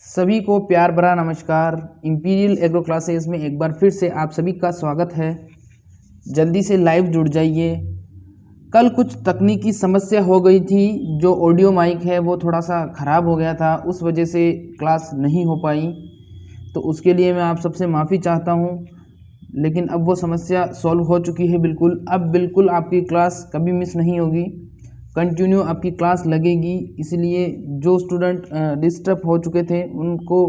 सभी को प्यार भरा नमस्कार। इंपीरियल एग्रो क्लासेस में एक बार फिर से आप सभी का स्वागत है। जल्दी से लाइव जुड़ जाइए। कल कुछ तकनीकी समस्या हो गई थी, जो ऑडियो माइक है वो थोड़ा सा ख़राब हो गया था, उस वजह से क्लास नहीं हो पाई। तो उसके लिए मैं आप सबसे माफ़ी चाहता हूँ, लेकिन अब वो समस्या सॉल्व हो चुकी है। अब बिल्कुल आपकी क्लास कभी मिस नहीं होगी, कंटिन्यू आपकी क्लास लगेगी। इसलिए जो स्टूडेंट डिस्टर्ब हो चुके थे उनको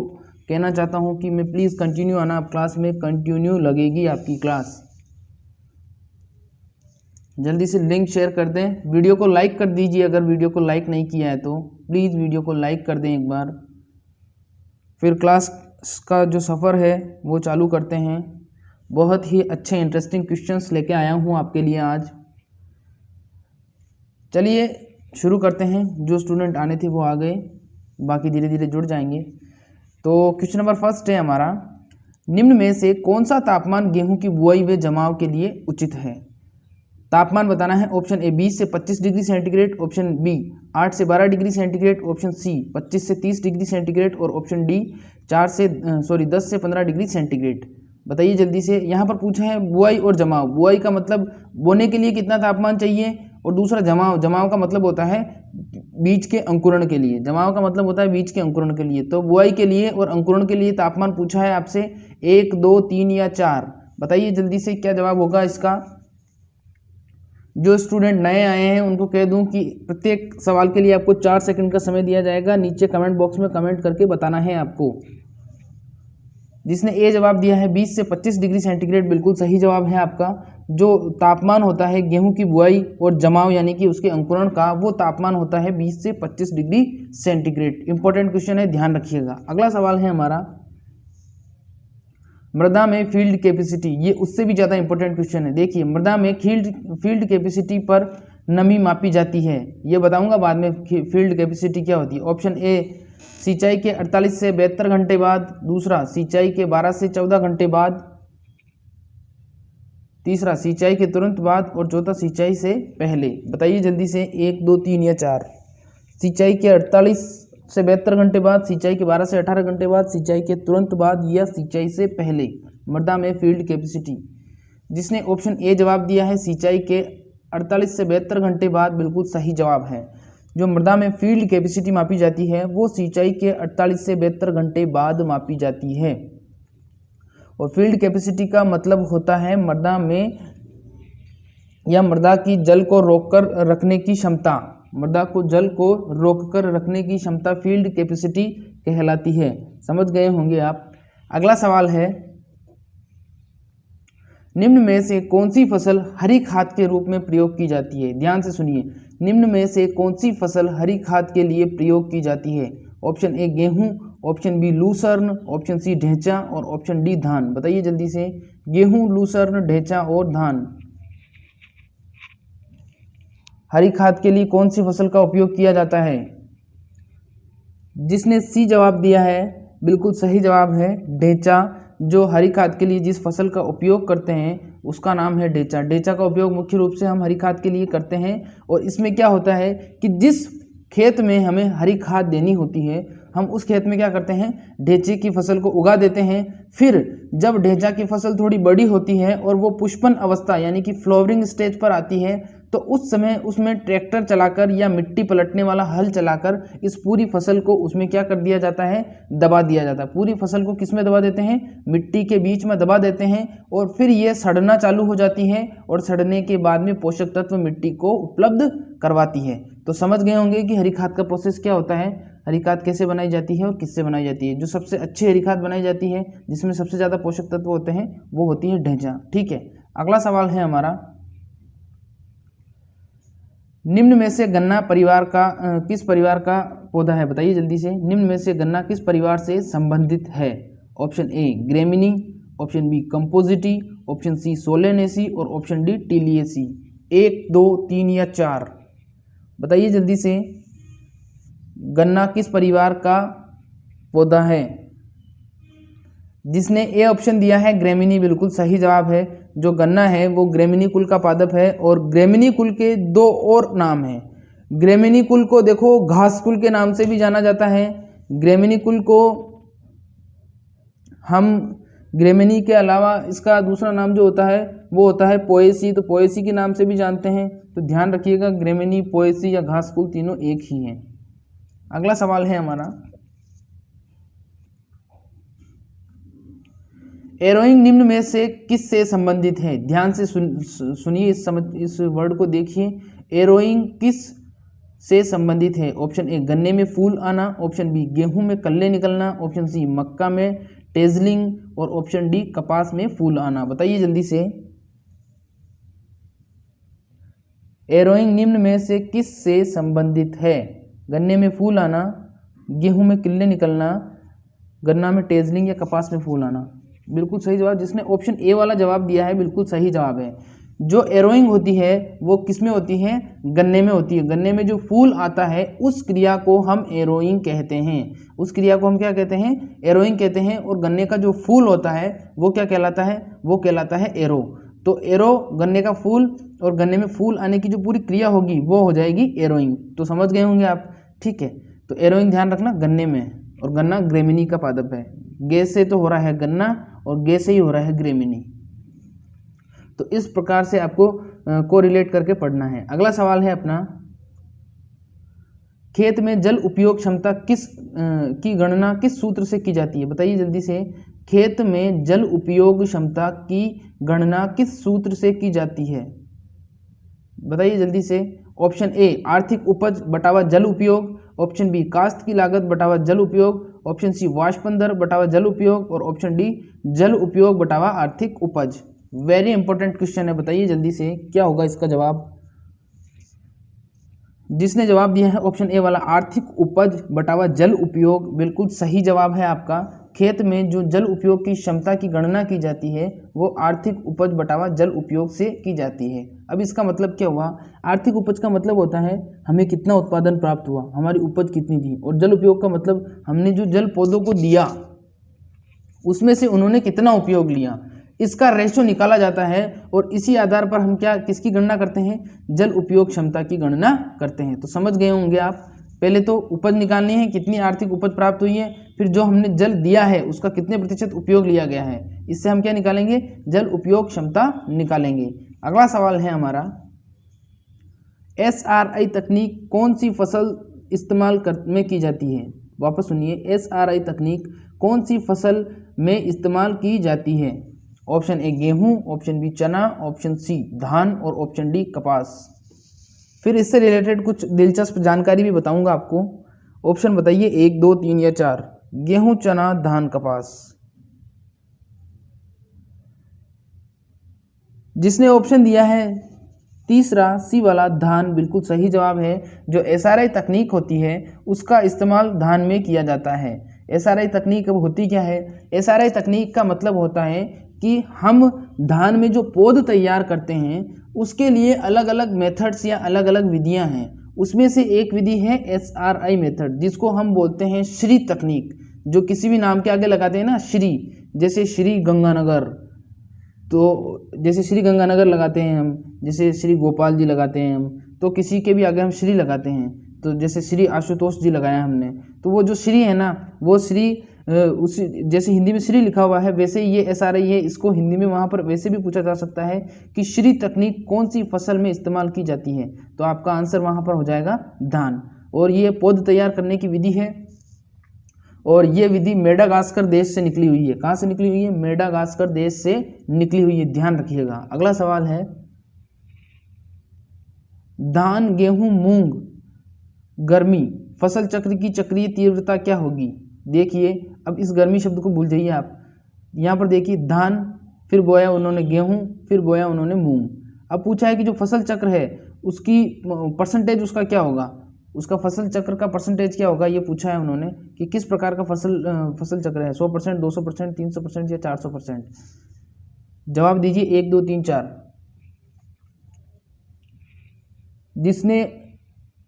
कहना चाहता हूं कि मैं प्लीज़ कंटिन्यू आना, आप क्लास में कंटिन्यू लगेगी आपकी क्लास। जल्दी से लिंक शेयर कर दें, वीडियो को लाइक कर दीजिए। अगर वीडियो को लाइक नहीं किया है तो प्लीज़ वीडियो को लाइक कर दें एक बार। फिर क्लास का जो सफ़र है वो चालू करते हैं। बहुत ही अच्छे इंटरेस्टिंग क्वेश्चंस लेके आया हूँ आपके लिए आज। चलिए शुरू करते हैं। जो स्टूडेंट आने थे वो आ गए, बाकी धीरे धीरे जुड़ जाएंगे। तो क्वेश्चन नंबर फर्स्ट है हमारा, निम्न में से कौन सा तापमान गेहूं की बुआई व जमाव के लिए उचित है? तापमान बताना है। ऑप्शन ए 20 से 25 डिग्री सेंटीग्रेड, ऑप्शन बी 8 से 12 डिग्री सेंटीग्रेड, ऑप्शन सी 25 से 30 डिग्री सेंटीग्रेड और ऑप्शन डी 10 से 15 डिग्री सेंटीग्रेड। बताइए जल्दी से। यहाँ पर पूछा है बुआई और जमाव। बुआई का मतलब बोने के लिए कितना तापमान चाहिए, और दूसरा जमाव का मतलब होता है बीज के अंकुरण के लिए। जमाव का मतलब होता है बीज के अंकुरण के लिए। तो बुआई के लिए और अंकुरण के लिए तापमान पूछा है आपसे 1, 2, 3 या 4। बताइए जल्दी से क्या जवाब होगा इसका। जो स्टूडेंट नए आए हैं उनको कह दूं कि प्रत्येक सवाल के लिए आपको 4 सेकंड का समय दिया जाएगा। नीचे कमेंट बॉक्स में कमेंट करके बताना है आपको। जिसने ए जवाब दिया है 20 से 25 डिग्री सेंटीग्रेड, बिल्कुल सही जवाब है आपका। जो तापमान होता है गेहूं की बुआई और जमाव यानी कि उसके अंकुरण का, वो तापमान होता है 20 से 25 डिग्री सेंटीग्रेड। इंपॉर्टेंट क्वेश्चन है, ध्यान रखिएगा। अगला सवाल है हमारा, मृदा में फील्ड कैपेसिटी। ये उससे भी ज़्यादा इंपॉर्टेंट क्वेश्चन है। देखिए, मृदा में फील्ड कैपेसिटी पर नमी मापी जाती है। ये बताऊंगा बाद में फील्ड कैपेसिटी क्या होती है। ऑप्शन ए सिंचाई के 48 से 72 घंटे बाद, दूसरा सिंचाई के 12 से 14 घंटे बाद, तीसरा सिंचाई के तुरंत बाद और चौथा सिंचाई से पहले। बताइए जल्दी से 1, 2, 3 या 4। सिंचाई के 48 से 72 घंटे बाद, सिंचाई के 12 से 18 घंटे बाद, सिंचाई के तुरंत बाद या सिंचाई से पहले मृदा में फील्ड कैपेसिटी। जिसने ऑप्शन ए जवाब दिया है सिंचाई के 48 से 72 घंटे बाद, बिल्कुल सही जवाब है। जो मृदा में फील्ड कैपेसिटी मापी जाती है वो सिंचाई के 48 से 72 घंटे बाद मापी जाती है। और फील्ड कैपेसिटी का मतलब होता है मृदा में या मृदा की जल को रोककर रखने की क्षमता। मृदा को जल को रोककर रखने की क्षमता फील्ड कैपेसिटी कहलाती है। समझ गए होंगे आप। अगला सवाल है, निम्न में से कौन सी फसल हरी खाद के रूप में प्रयोग की जाती है? ध्यान से सुनिए, निम्न में से कौन सी फसल हरी खाद के लिए प्रयोग की जाती है? ऑप्शन ए गेहूं, option B lucerne, option C ढेंचा और ऑप्शन डी धान। बताइए जल्दी से। गेहूं, लूसर्न, ढेंचा और धान। हरी खाद के लिए कौन सी फसल का उपयोग किया जाता है? जिसने सी जवाब दिया है बिल्कुल सही जवाब है ढेंचा। जो हरी खाद के लिए जिस फसल का उपयोग करते हैं उसका नाम है ढेंचा। ढेंचा का उपयोग मुख्य रूप से हम हरी खाद के लिए करते हैं। और इसमें क्या होता है कि जिस खेत में हमें हरी खाद देनी होती है, हम उस खेत में क्या करते हैं, ढेंचे की फसल को उगा देते हैं। फिर जब ढेंचा की फसल थोड़ी बड़ी होती है और वो पुष्पन अवस्था यानी कि फ्लावरिंग स्टेज पर आती है, तो उस समय उसमें ट्रैक्टर चलाकर या मिट्टी पलटने वाला हल चलाकर इस पूरी फसल को उसमें क्या कर दिया जाता है, दबा दिया जाता है। पूरी फसल को किस में दबा देते हैं? मिट्टी के बीच में दबा देते हैं। और फिर ये सड़ना चालू हो जाती है और सड़ने के बाद में पोषक तत्व मिट्टी को उपलब्ध करवाती है। तो समझ गए होंगे कि हरी खाद का प्रोसेस क्या होता है, हरी खाद कैसे बनाई जाती है और किससे बनाई जाती है। जो सबसे अच्छी हरी खाद बनाई जाती है, जिसमें सबसे ज़्यादा पोषक तत्व होते हैं, वो होती है ढेंचा। ठीक है। अगला सवाल है हमारा, निम्न में से गन्ना परिवार का किस परिवार का पौधा है? बताइए जल्दी से। निम्न में से गन्ना किस परिवार से संबंधित है? Option A Gramineae, option B Compositae, option C Solanaceae और ऑप्शन डी टीलियेसी। 1, 2, 3 या 4। बताइए जल्दी से। गन्ना किस परिवार का पौधा है? जिसने ए ऑप्शन दिया है ग्रेमिनी, बिल्कुल सही जवाब है। जो गन्ना है वो ग्रेमिनी कुल का पादप है। और ग्रेमिनी कुल के 2 और नाम हैं। ग्रेमिनी कुल को देखो घास कुल के नाम से भी जाना जाता है, ग्रेमिनी कुल को हम ग्रेमिनी के अलावा इसका दूसरा नाम जो होता है वो होता है पोएसी, तो पोएसी के नाम से भी जानते हैं। तो ध्यान रखिएगा, ग्रेमिनी, पोएसी या घास कुल तीनों एक ही हैं। अगला सवाल है हमारा, एरोइंग निम्न में से किस से संबंधित है? ध्यान से सुनिए, इस वर्ड को देखिए। एरोइंग किस से संबंधित है? ऑप्शन ए गन्ने में फूल आना, ऑप्शन बी गेहूं में कल्ले निकलना, ऑप्शन सी मक्का में टेजलिंग, और ऑप्शन डी कपास में फूल आना। बताइए जल्दी से, एरोइंग निम्न में से किस से संबंधित है? गन्ने में फूल आना, गेहूं में किल्ले निकलना, गन्ना में टेजलिंग या कपास में फूल आना। बिल्कुल सही जवाब, जिसने ऑप्शन ए वाला जवाब दिया है बिल्कुल सही जवाब है। जो एरोइंग होती है वो किस में होती है? गन्ने में होती है। गन्ने में जो फूल आता है उस क्रिया को हम एरोइंग कहते हैं। उस क्रिया को हम क्या कहते हैं? एरोइंग कहते हैं। और गन्ने का जो फूल होता है वो क्या कहलाता है? वो कहलाता है एरो। तो एरो गन्ने का फूल, और गन्ने में फूल आने की जो पूरी क्रिया होगी वो हो जाएगी एरोइंग। तो समझ गए होंगे आप, ठीक है। तो एरोइंग ध्यान रखना गन्ने में, और गन्ना ग्रेमिनी का पादप है। गे से तो हो रहा है गन्ना और गे से ही हो रहा है ग्रेमिनी। तो इस प्रकार से आपको को रिलेट करके पढ़ना है। अगला सवाल है अपना, खेत में जल उपयोग क्षमता की गणना किस सूत्र से की जाती है? बताइए जल्दी से, खेत में जल उपयोग क्षमता की गणना किस सूत्र से की जाती है? बताइए जल्दी से। ऑप्शन ए आर्थिक उपज बटावा जल उपयोग, ऑप्शन बी काश्त की लागत बटावा जल उपयोग, ऑप्शन सी वाष्पन दर बटावा जल उपयोग, और ऑप्शन डी जल उपयोग बटावा आर्थिक उपज। वेरी इंपॉर्टेंट क्वेश्चन है, बताइए जल्दी से क्या होगा इसका जवाब। जिसने जवाब दिया है ऑप्शन ए वाला आर्थिक उपज बटावा जल उपयोग, बिल्कुल सही जवाब है आपका। खेत में जो जल उपयोग की क्षमता की गणना की जाती है वो आर्थिक उपज बटावा जल उपयोग से की जाती है। अब इसका मतलब क्या हुआ? आर्थिक उपज का मतलब होता है हमें कितना उत्पादन प्राप्त हुआ, हमारी उपज कितनी थी, और जल उपयोग का मतलब हमने जो जल पौधों को दिया उसमें से उन्होंने कितना उपयोग लिया, इसका रेशो निकाला जाता है। और इसी आधार पर हम किसकी गणना करते हैं? जल उपयोग क्षमता की गणना करते हैं। तो समझ गए होंगे आप, पहले तो उपज निकालनी है, कितनी आर्थिक उपज प्राप्त हुई है, फिर जो हमने जल दिया है उसका कितने प्रतिशत उपयोग लिया गया है, इससे हम क्या निकालेंगे? जल उपयोग क्षमता निकालेंगे। अगला सवाल है हमारा, SRI तकनीक कौन सी फसल इस्तेमाल में की जाती है? वापस सुनिए, SRI तकनीक कौन सी फसल में इस्तेमाल की जाती है? ऑप्शन ए गेहूं, ऑप्शन बी चना, ऑप्शन सी धान, और ऑप्शन डी कपास। फिर इससे रिलेटेड कुछ दिलचस्प जानकारी भी बताऊंगा आपको। ऑप्शन बताइए 1, 2, 3 या 4। गेहूं, चना, धान, कपास। जिसने ऑप्शन दिया है तीसरा सी वाला धान, बिल्कुल सही जवाब है। जो SRI तकनीक होती है उसका इस्तेमाल धान में किया जाता है। SRI तकनीक अब होती क्या है? SRI तकनीक का मतलब होता है कि हम धान में जो पौध तैयार करते हैं उसके लिए अलग अलग मेथड्स या अलग अलग विधियां हैं। उसमें से एक विधि है SRI मेथड, जिसको हम बोलते हैं श्री तकनीक। जो किसी भी नाम के आगे लगाते हैं ना श्री, जैसे श्री गंगानगर, तो जैसे श्री गंगानगर लगाते हैं हम, जैसे श्री गोपाल जी लगाते हैं हम, तो किसी के भी आगे हम श्री लगाते हैं। तो जैसे श्री आशुतोष जी लगाया हमने, तो वो जो श्री है ना, वो श्री उसी जैसे हिंदी में श्री लिखा हुआ है वैसे ही ये SRI है। इसको हिंदी में वहाँ पर वैसे भी पूछा जा सकता है कि श्री तकनीक कौन सी फसल में इस्तेमाल की जाती है, तो आपका आंसर वहाँ पर हो जाएगा धान। और ये पौध तैयार करने की विधि है, और ये विधि मेडागास्कर देश से निकली हुई है। कहाँ से निकली हुई है? मेडागास्कर देश से निकली हुई है, ध्यान रखिएगा। अगला सवाल है, धान, गेहूं, मूंग, गर्मी फसल चक्र की चक्रीय तीव्रता क्या होगी? देखिए, अब इस गर्मी शब्द को भूल जाइए आप। यहाँ पर देखिए, धान, फिर बोया उन्होंने गेहूं, फिर बोया उन्होंने मूंग। अब पूछा है कि जो फसल चक्र है उसकी परसेंटेज उसका क्या होगा, उसका फसल चक्र का परसेंटेज क्या होगा, ये पूछा है उन्होंने कि किस प्रकार का फसल चक्र है, 100%, 200%, 300% या 400%। जवाब दीजिए 1, 2, 3, 4।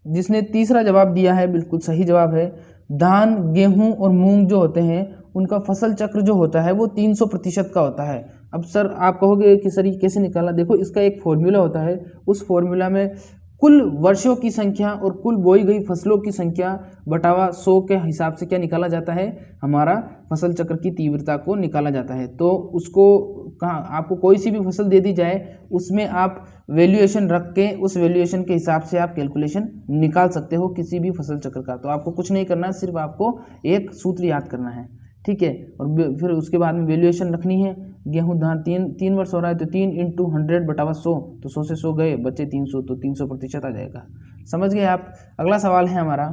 जिसने तीसरा जवाब दिया है बिल्कुल सही जवाब है। धान, गेहूं और मूंग जो होते हैं उनका फसल चक्र जो होता है वो 300% का होता है। अब सर आप कहोगे कि सर ये कैसे निकाला? देखो, इसका एक फॉर्मूला होता है, उस फॉर्मूला में कुल वर्षों की संख्या और कुल बोई गई फसलों की संख्या बटावा 100 के हिसाब से क्या निकाला जाता है, हमारा फसल चक्र की तीव्रता को निकाला जाता है। तो उसको कहाँ, आपको कोई सी भी फसल दे दी जाए उसमें आप वैल्यूएशन रख के उस वैल्यूएशन के हिसाब से आप कैलकुलेशन निकाल सकते हो किसी भी फसल चक्र का। तो आपको कुछ नहीं करना है, सिर्फ आपको एक सूत्र याद करना है, ठीक है। और फिर उसके बाद में वैल्यूएशन रखनी है। गेहूं धान तीन वर्ष हो रहा है तो 3 × 100 बटावा 100, तो 100 से 100 गए, बचे 300, तो 300% आ जाएगा। समझ गए आप। अगला सवाल है हमारा,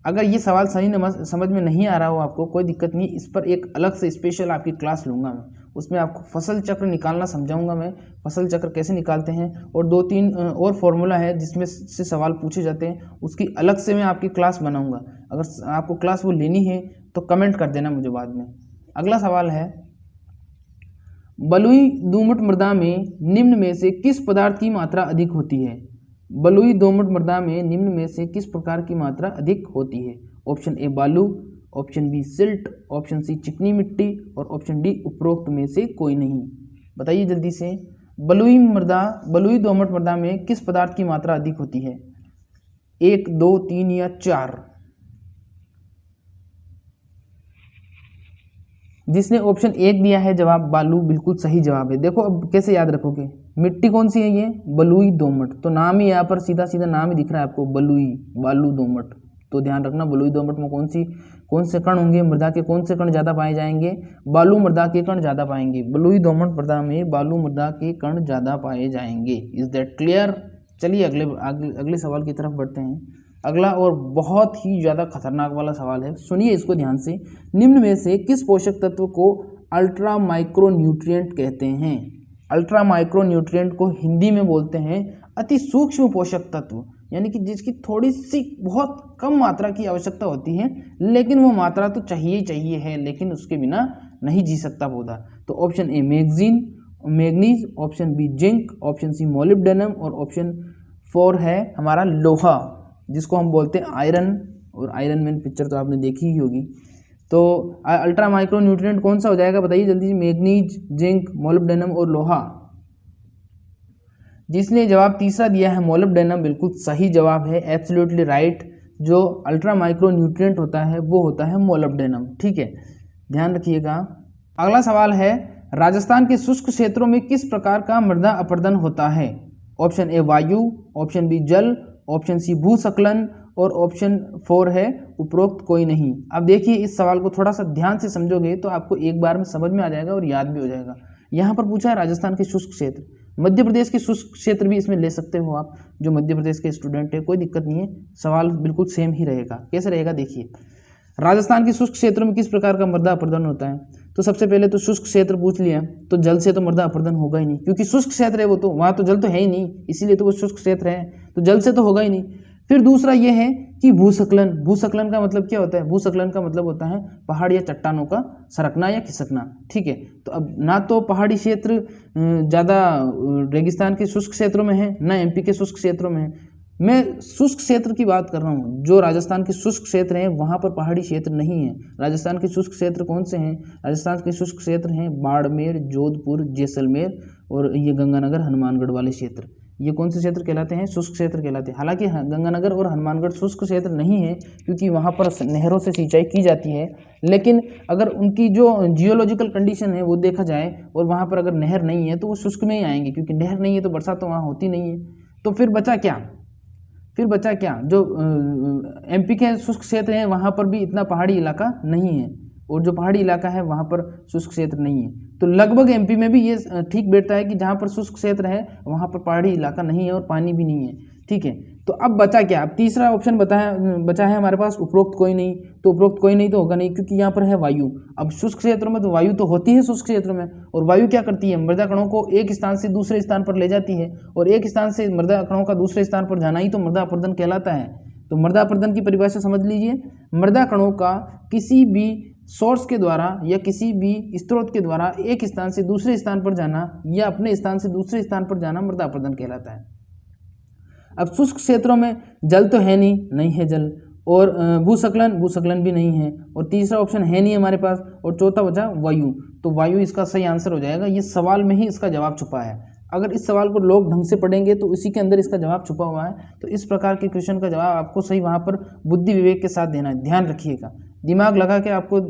अगर ये सवाल सही समझ में नहीं आ रहा हो आपको, कोई दिक्कत नहीं, इस पर एक अलग से स्पेशल आपकी क्लास लूँगा मैं, उसमें आपको फसल चक्र निकालना समझाऊंगा मैं, फसल चक्र कैसे निकालते हैं, और 2-3 और फॉर्मूला है जिसमें से सवाल पूछे जाते हैं, उसकी अलग से मैं आपकी क्लास बनाऊंगा। अगर आपको क्लास वो लेनी है तो कमेंट कर देना मुझे बाद में। अगला सवाल है, बलुई दोमट मृदा में निम्न में से किस पदार्थ की मात्रा अधिक होती है। बलुई दोमट मृदा में निम्न में से किस प्रकार की मात्रा अधिक होती है। ऑप्शन ए बालू, option B silt, option C चिकनी मिट्टी, और ऑप्शन डी उपरोक्त में से कोई नहीं। बताइए जल्दी से, बलुई दोमट मृदा में किस पदार्थ की मात्रा अधिक होती है, 1, 2, 3 या 4। जिसने ऑप्शन 1 दिया है जवाब बालू, बिल्कुल सही जवाब है। देखो अब कैसे याद रखोगे, मिट्टी कौन सी है, ये बलुई दोमट, तो नाम ही यहाँ पर सीधा सीधा नाम ही दिख रहा है आपको, बलुई, बालू दोमट। तो ध्यान रखना, बलुई दोमट में कौन से कण होंगे, मृदा के कौन से कण ज़्यादा पाए जाएंगे, बालू मृदा के कण ज़्यादा पाएंगे। बलुई दोमट मृदा में बालू मृदा के कण ज़्यादा पाए जाएंगे। Is that clear. चलिए अगले सवाल की तरफ बढ़ते हैं। अगला और बहुत ही ज़्यादा खतरनाक वाला सवाल है, सुनिए इसको ध्यान से। निम्न में से किस पोषक तत्व को अल्ट्रा माइक्रो न्यूट्रिएंट कहते हैं। अल्ट्रा माइक्रो न्यूट्रिएंट को हिंदी में बोलते हैं अति सूक्ष्म पोषक तत्व, यानी कि जिसकी थोड़ी सी बहुत कम मात्रा की आवश्यकता होती है, लेकिन वो मात्रा तो चाहिए ही चाहिए है, लेकिन उसके बिना नहीं जी सकता पौधा। तो option A manganese, option B zinc, option C molybdenum, और ऑप्शन 4 है हमारा लोहा, जिसको हम बोलते हैं आयरन, और आयरन मैन पिक्चर तो आपने देखी ही होगी। तो अल्ट्रा माइक्रो न्यूट्रिएंट कौन सा हो जाएगा, बताइए जल्दी। मैग्नीज, जिंक, मोलिब्डेनम और लोहा। जिसने जवाब तीसरा दिया है मोलिब्डेनम, बिल्कुल सही जवाब है, एब्सोल्युटली राइट। जो अल्ट्रा माइक्रो न्यूट्रिएंट होता है वो होता है मोलिब्डेनम, ठीक है, ध्यान रखिएगा। अगला सवाल है, राजस्थान के शुष्क क्षेत्रों में किस प्रकार का मृदा अपरदन होता है। ऑप्शन ए वायु, ऑप्शन बी जल, ऑप्शन सी भूस्खलन, और ऑप्शन 4 है उपरोक्त कोई नहीं। अब देखिए इस सवाल को थोड़ा सा ध्यान से समझोगे तो आपको एक बार में समझ में आ जाएगा और याद भी हो जाएगा। यहाँ पर पूछा है राजस्थान के शुष्क क्षेत्र, मध्य प्रदेश के शुष्क क्षेत्र भी इसमें ले सकते हो आप, जो मध्य प्रदेश के स्टूडेंट है, कोई दिक्कत नहीं है, सवाल बिल्कुल सेम ही रहेगा। कैसे रहेगा देखिए, राजस्थान के शुष्क क्षेत्रों में किस प्रकार का मृदा अपरदन होता है। तो सबसे पहले तो शुष्क क्षेत्र पूछ लिया, तो जल से तो मृदा अपरदन होगा ही नहीं, क्योंकि शुष्क क्षेत्र है वो, तो वहाँ तो जल तो है ही नहीं, इसीलिए तो वो शुष्क क्षेत्र है, तो जल से तो होगा ही नहीं। फिर दूसरा ये है कि भूस्खलन का मतलब क्या होता है। भूस्खलन का मतलब होता है पहाड़ या चट्टानों का सरकना या खिसकना, ठीक है। तो अब ना तो पहाड़ी क्षेत्र ज़्यादा रेगिस्तान के शुष्क क्षेत्रों में है, ना एमपी के शुष्क क्षेत्रों में है। मैं शुष्क क्षेत्र की बात कर रहा हूँ, जो राजस्थान के शुष्क क्षेत्र हैं वहाँ पर पहाड़ी क्षेत्र नहीं है। राजस्थान के शुष्क क्षेत्र कौन से हैं, राजस्थान के शुष्क क्षेत्र हैं बाड़मेर, जोधपुर, जैसलमेर, और ये गंगानगर, हनुमानगढ़ वाले क्षेत्र। ये कौन से क्षेत्र कहलाते हैं, शुष्क क्षेत्र कहलाते हैं। हालांकि गंगानगर और हनुमानगढ़ शुष्क क्षेत्र नहीं है, क्योंकि वहाँ पर नहरों से सिंचाई की जाती है, लेकिन अगर उनकी जो जियोलॉजिकल कंडीशन है वो देखा जाए, और वहाँ पर अगर नहर नहीं है तो वो शुष्क में ही आएंगे, क्योंकि नहर नहीं है तो बरसात तो वहाँ होती नहीं है। तो फिर बचा क्या, जो एमपी के शुष्क क्षेत्र हैं वहाँ पर भी इतना पहाड़ी इलाका नहीं है, और जो पहाड़ी इलाका है वहाँ पर शुष्क क्षेत्र नहीं है। तो लगभग एमपी में भी ये ठीक बैठता है कि जहाँ पर शुष्क क्षेत्र है वहाँ पर पहाड़ी इलाका नहीं है और पानी भी नहीं है, ठीक है। तो अब बचा क्या, अब तीसरा ऑप्शन बचा है हमारे पास उपरोक्त कोई नहीं। तो उपरोक्त कोई नहीं तो होगा नहीं, क्योंकि यहाँ पर है वायु। अब शुष्क क्षेत्रों में तो वायु तो होती है शुष्क क्षेत्रों में, और वायु क्या करती है, मृदा कणों को एक स्थान से दूसरे स्थान पर ले जाती है, और एक स्थान से मृदा कणों का दूसरे स्थान पर जाना ही तो मृदा अपरदन कहलाता है। तो मृदा अपरदन की परिभाषा समझ लीजिए, मृदा कणों का किसी भी सोर्स के द्वारा या किसी भी स्रोत के द्वारा एक स्थान से दूसरे स्थान पर जाना या अपने स्थान से दूसरे स्थान पर जाना मृदा अपरदन कहलाता है। अब शुष्क क्षेत्रों में जल तो है नहीं है जल, और भूस्खलन भी नहीं है, और तीसरा ऑप्शन है नहीं हमारे पास, और चौथा बचा वायु। तो वायु इसका सही आंसर हो जाएगा, ये सवाल में ही इसका जवाब छुपा है। अगर इस सवाल को लोग ढंग से पढ़ेंगे तो इसी के अंदर इसका जवाब छुपा हुआ है। तो इस प्रकार के क्वेश्चन का जवाब आपको सही वहाँ पर बुद्धि विवेक के साथ देना है, ध्यान रखिएगा। दिमाग लगा के आपको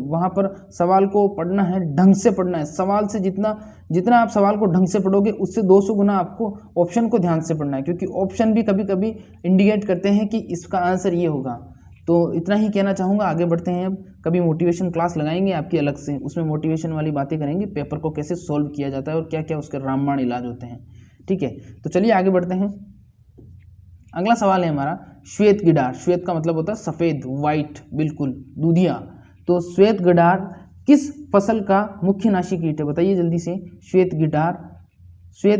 वहाँ पर सवाल को पढ़ना है, ढंग से पढ़ना है। सवाल से जितना आप सवाल को ढंग से पढ़ोगे उससे 200 गुना आपको ऑप्शन को ध्यान से पढ़ना है, क्योंकि ऑप्शन भी कभी कभी इंडिकेट करते हैं कि इसका आंसर ये होगा। तो इतना ही कहना चाहूँगा, आगे बढ़ते हैं। अब कभी मोटिवेशन क्लास लगाएंगे आपकी अलग से, उसमें मोटिवेशन वाली बातें करेंगे, पेपर को कैसे सोल्व किया जाता है और क्या क्या उसके रामबाण इलाज होते हैं। ठीक है, तो चलिए आगे बढ़ते हैं। अगला सवाल है हमारा श्वेत गिडार। श्वेत का मतलब होता है सफ़ेद, वाइट, बिल्कुल दूधिया। तो श्वेत गिडार किस फसल का मुख्य नाशी कीट है? बताइए जल्दी से। श्वेत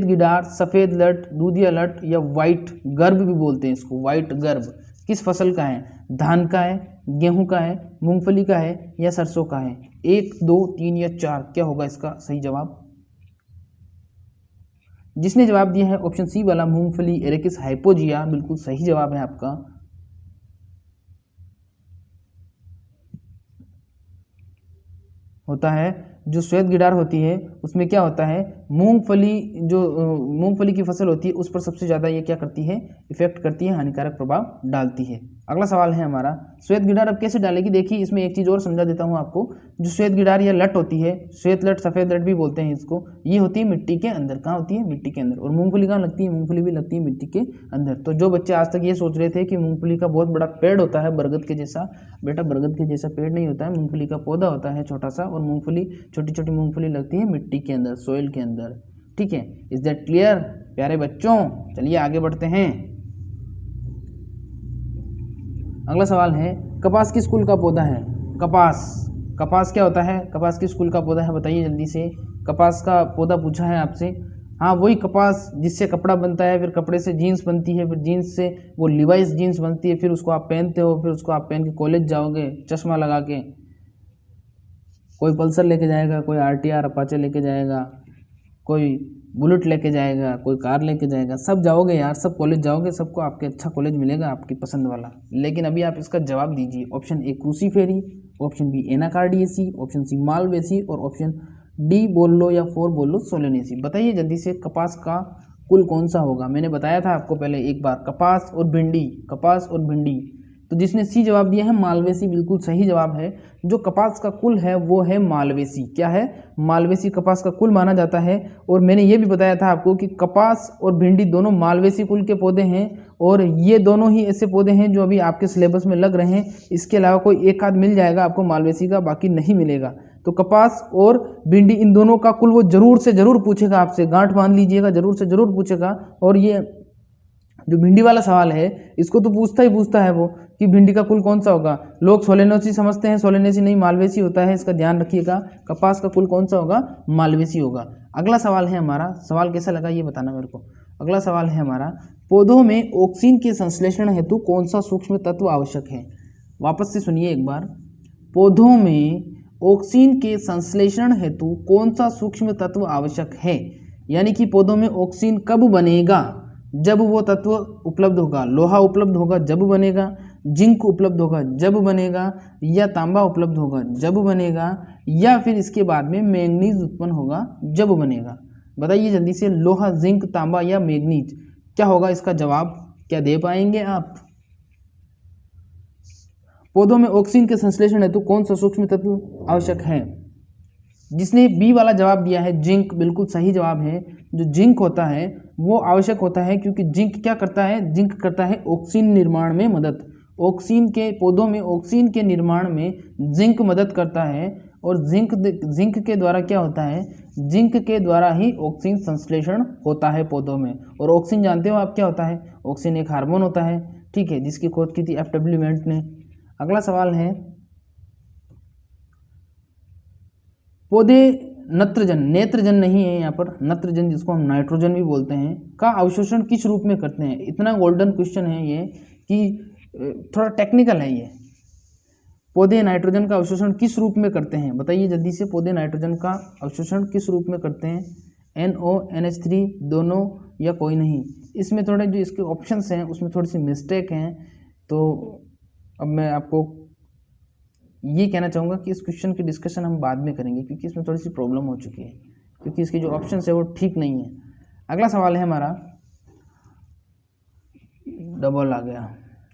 गिडार, सफ़ेद लट, दूधिया लट या वाइट गर्भ भी बोलते हैं इसको, वाइट गर्भ, किस फसल का है? धान का है, गेहूं का है, मूंगफली का है या सरसों का है? 1, 2, 3 या 4, क्या होगा इसका सही जवाब? जिसने जवाब दिया है ऑप्शन सी वाला मूंगफली, एरेकिस हाइपोजिया, बिल्कुल सही जवाब है आपका। होता है जो श्वेत गिडार होती है उसमें क्या होता है, मूंगफली, जो मूंगफली की फसल होती है उस पर सबसे ज़्यादा ये क्या करती है, इफेक्ट करती है, हानिकारक प्रभाव डालती है। अगला सवाल है हमारा श्वेत गिडार अब कैसे डालेगी? देखिए इसमें एक चीज़ और समझा देता हूँ आपको। जो श्वेत गिडार या लट होती है, श्वेत लट, सफ़ेद लट भी बोलते हैं इसको, ये होती है मिट्टी के अंदर। कहाँ होती है? मिट्टी के अंदर। और मूंगफली कहाँ लगती है? मूंगफली भी लगती है मिट्टी के अंदर। तो जो बच्चे आज तक ये सोच रहे थे कि मूंगफली का बहुत बड़ा पेड़ होता है बरगद के जैसा, बेटा बरगद के जैसा पेड़ नहीं होता है, मूंगफली का पौधा होता है छोटा सा, और मूंगफली, छोटी छोटी मूंगफली लगती है मिट्टी के अंदर, सोइल के अंदर। ठीक है, इज दैट क्लियर प्यारे बच्चों? चलिए आगे बढ़ते हैं। अगला सवाल है कपास किस कुल का पौधा है? कपास क्या होता है? कपास किस कुल का पौधा है? बताइए जल्दी से। कपास का पौधा पूछा है आपसे। हाँ, वही कपास जिससे कपड़ा बनता है, फिर कपड़े से जीन्स बनती है, फिर जीन्स से वो लिवाइस जीन्स बनती है, फिर उसको आप पहनते हो, फिर उसको आप पहन के कॉलेज जाओगे चश्मा लगा के। कोई पल्सर लेके जाएगा, कोई आरटीआर अपाचे लेके जाएगा, कोई बुलेट लेके जाएगा, कोई कार लेके जाएगा, सब जाओगे यार, सब कॉलेज जाओगे, सबको आपके अच्छा कॉलेज मिलेगा आपकी पसंद वाला। लेकिन अभी आप इसका जवाब दीजिए। Option A Cruciferae, option B Anacardiaceae, option C Malvaceae और ऑप्शन डी बोल लो या 4 बोल लो सोलेनेसी। बताइए जल्दी से कपास का कुल कौन सा होगा? मैंने बताया था आपको पहले एक बार, कपास और भिंडी। तो जिसने सी जवाब दिया है मालवेसी, बिल्कुल सही जवाब है। जो कपास का कुल है वो है मालवेसी। क्या है? मालवेसी कपास का कुल माना जाता है। और मैंने ये भी बताया था आपको कि कपास और भिंडी दोनों मालवेसी कुल के पौधे हैं, और ये दोनों ही ऐसे पौधे हैं जो अभी आपके सिलेबस में लग रहे हैं। इसके अलावा कोई एक आध मिल जाएगा आपको मालवेसी का, बाकी नहीं मिलेगा। तो कपास और भिंडी इन दोनों का कुल वो जरूर से जरूर पूछेगा आपसे, गांठ बांध लीजिएगा, जरूर से जरूर पूछेगा। और ये जो भिंडी वाला सवाल है इसको तो पूछता है वो कि भिंडी का कुल कौन सा होगा। लोग सोलेनेसी समझते हैं, सोलेनेसी नहीं, मालवेसी होता है, इसका ध्यान रखिएगा। कपास का कुल कौन सा होगा? मालवेसी होगा। अगला सवाल है हमारा, सवाल कैसा लगा ये बताना मेरे को। अगला सवाल है हमारा पौधों में ऑक्सीन के संश्लेषण हेतु कौन सा सूक्ष्म तत्व आवश्यक है? वापस से सुनिए एक बार। पौधों में ऑक्सीन के संश्लेषण हेतु कौन सा सूक्ष्म तत्व आवश्यक है? यानी कि पौधों में ऑक्सीन कब बनेगा? जब वो तत्व उपलब्ध होगा। लोहा उपलब्ध होगा जब बनेगा, जिंक उपलब्ध होगा जब बनेगा, या तांबा उपलब्ध होगा जब बनेगा, या फिर इसके बाद में मैंगनीज उत्पन्न होगा जब बनेगा। बताइए जल्दी से, लोहा, जिंक, तांबा या मैंगनीज, क्या होगा इसका जवाब? क्या दे पाएंगे आप? पौधों में ऑक्सीजन के संश्लेषण हेतु कौन सा सूक्ष्म तत्व आवश्यक है? जिसने बी वाला जवाब दिया है जिंक, बिल्कुल सही जवाब है। जो जिंक होता है वो आवश्यक होता है, क्योंकि जिंक क्या करता है? जिंक करता है ऑक्सीजन निर्माण में मदद। ऑक्सीजन के पौधों में ऑक्सीजन के निर्माण में जिंक मदद करता है। और जिंक के द्वारा क्या होता है? जिंक के द्वारा ही ऑक्सीजन संश्लेषण होता है पौधों में। और ऑक्सीजन जानते हो आप क्या होता है? ऑक्सीजन एक हार्मोन होता है, ठीक है, जिसकी खोज की थी एफ.डब्ल्यू. वेंट ने। अगला सवाल है पौधे नेत्रजन नहीं है यहाँ पर, नत्रजन जिसको हम नाइट्रोजन भी बोलते हैं, का अवशोषण किस रूप में करते हैं? इतना गोल्डन क्वेश्चन है ये कि थोड़ा टेक्निकल है ये। पौधे नाइट्रोजन का अवशोषण किस रूप में करते हैं? बताइए जल्दी से, पौधे नाइट्रोजन का अवशोषण किस रूप में करते हैं? NO NH3 दोनों या कोई नहीं? इसमें थोड़े जो इसके ऑप्शंस हैं उसमें थोड़ी सी मिस्टेक हैं। तो अब मैं आपको ये कहना चाहूँगा कि इस क्वेश्चन की डिस्कशन हम बाद में करेंगे, क्योंकि इसमें थोड़ी सी प्रॉब्लम हो चुकी है, क्योंकि इसके जो ऑप्शन है वो ठीक नहीं है। अगला सवाल है हमारा, डबल आ गया,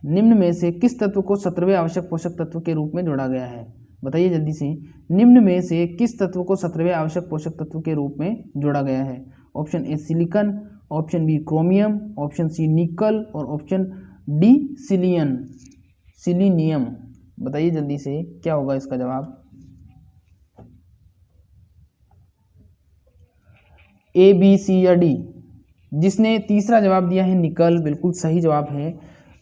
निम्न में से किस तत्व को 17वें आवश्यक पोषक तत्व के रूप में जोड़ा गया है? बताइए जल्दी से, निम्न में से किस तत्व को 17वें आवश्यक पोषक तत्व के रूप में जोड़ा गया है? Option A silicon, option B chromium, option C nickel और ऑप्शन डी सिलीनियम। बताइए जल्दी से क्या होगा इसका जवाब? ए, बी, सी या डी? जिसने तीसरा जवाब दिया है निकल, बिल्कुल सही जवाब है।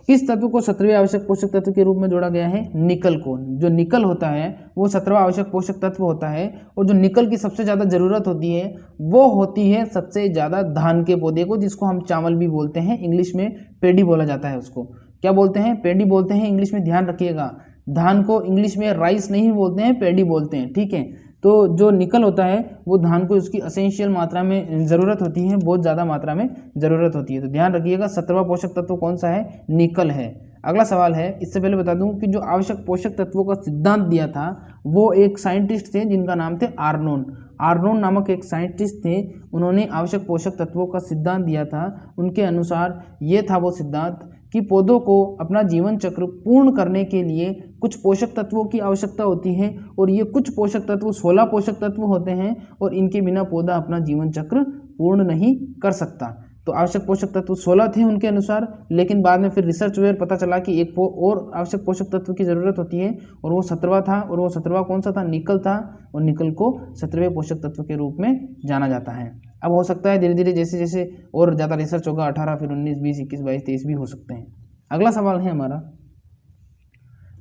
किस तत्व को 17वें आवश्यक पोषक तत्व के रूप में जोड़ा गया है? निकल को। जो निकल होता है वो 17वां आवश्यक पोषक तत्व होता है, और जो निकल की सबसे ज़्यादा ज़रूरत होती है वो होती है सबसे ज़्यादा धान के पौधे को, जिसको हम चावल भी बोलते हैं, इंग्लिश में पेडी बोला जाता है। उसको क्या बोलते हैं? पेडी बोलते हैं इंग्लिश में, ध्यान रखिएगा। धान को इंग्लिश में राइस नहीं बोलते हैं, पेडी बोलते हैं, ठीक है। तो जो निकल होता है वो धान को उसकी असेंशियल मात्रा में ज़रूरत होती है, बहुत ज़्यादा मात्रा में ज़रूरत होती है। तो ध्यान रखिएगा 17वां पोषक तत्व कौन सा है? निकल है। अगला सवाल है, इससे पहले बता दूं कि जो आवश्यक पोषक तत्वों का सिद्धांत दिया था वो एक साइंटिस्ट थे जिनका नाम थे आर्नोन नामक एक साइंटिस्ट थे। उन्होंने आवश्यक पोषक तत्वों का सिद्धांत दिया था। उनके अनुसार ये था वो सिद्धांत कि पौधों को अपना जीवन चक्र पूर्ण करने के लिए कुछ पोषक तत्वों की आवश्यकता होती है, और ये कुछ पोषक तत्व 16 पोषक तत्व होते हैं, और इनके बिना पौधा अपना जीवन चक्र पूर्ण नहीं कर सकता। तो आवश्यक पोषक तत्व 16 थे उनके अनुसार, लेकिन बाद में फिर रिसर्च में पता चला कि एक और आवश्यक पोषक तत्व की ज़रूरत होती है, और वो 17वां था, और वो 17वां कौन सा था? निकल था, और निकल को 17वें पोषक तत्व के रूप में जाना जाता है। अब हो सकता है धीरे धीरे जैसे जैसे और ज़्यादा रिसर्च होगा 18 फिर 19 20 21 22 23 भी हो सकते हैं। अगला सवाल है हमारा,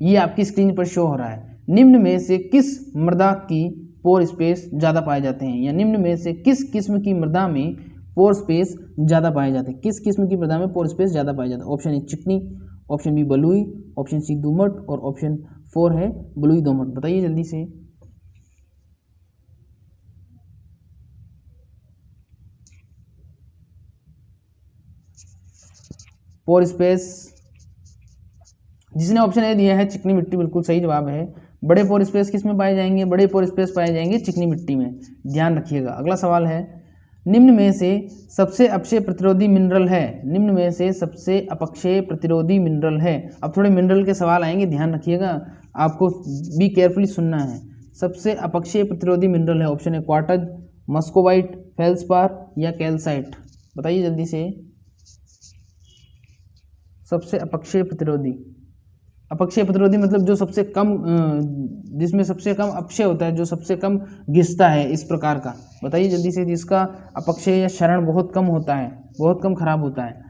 ये आपकी स्क्रीन पर शो हो रहा है, निम्न में से किस मृदा की पोर स्पेस ज़्यादा पाए जाते हैं, या निम्न में से किस किस्म की मृदा में पोर स्पेस ज़्यादा पाए जाते हैं? किस किस्म की मृदा में पोर स्पेस ज़्यादा पाए जाते हैं? ऑप्शन ए चिकनी, ऑप्शन बी बलुई, ऑप्शन सी दोमट, और ऑप्शन 4 है बलुई दोमट। बताइए जल्दी से। पोर स्पेस, जिसने ऑप्शन ए दिया है चिकनी मिट्टी, बिल्कुल सही जवाब है। बड़े पोर स्पेस किस में पाए जाएंगे? बड़े पोर स्पेस पाए जाएंगे चिकनी मिट्टी में, ध्यान रखिएगा। अगला सवाल है, निम्न में से सबसे अपक्षय प्रतिरोधी मिनरल है? निम्न में से सबसे अपक्षय प्रतिरोधी मिनरल है? अब थोड़े मिनरल के सवाल आएंगे, ध्यान रखिएगा, आपको बी केयरफुली सुनना है। सबसे अपक्षय प्रतिरोधी मिनरल है, ऑप्शन ए क्वार्टज, मस्कोबाइट, फेल्सपार या कैल्साइट? बताइए जल्दी से। सबसे अपक्षय प्रतिरोधी मतलब जो सबसे कम, जिसमें सबसे कम अपक्षय होता है, जो सबसे कम घिसता है, इस प्रकार का। बताइए जल्दी से, जिसका अपक्षय या क्षरण बहुत कम होता है, बहुत कम खराब होता है।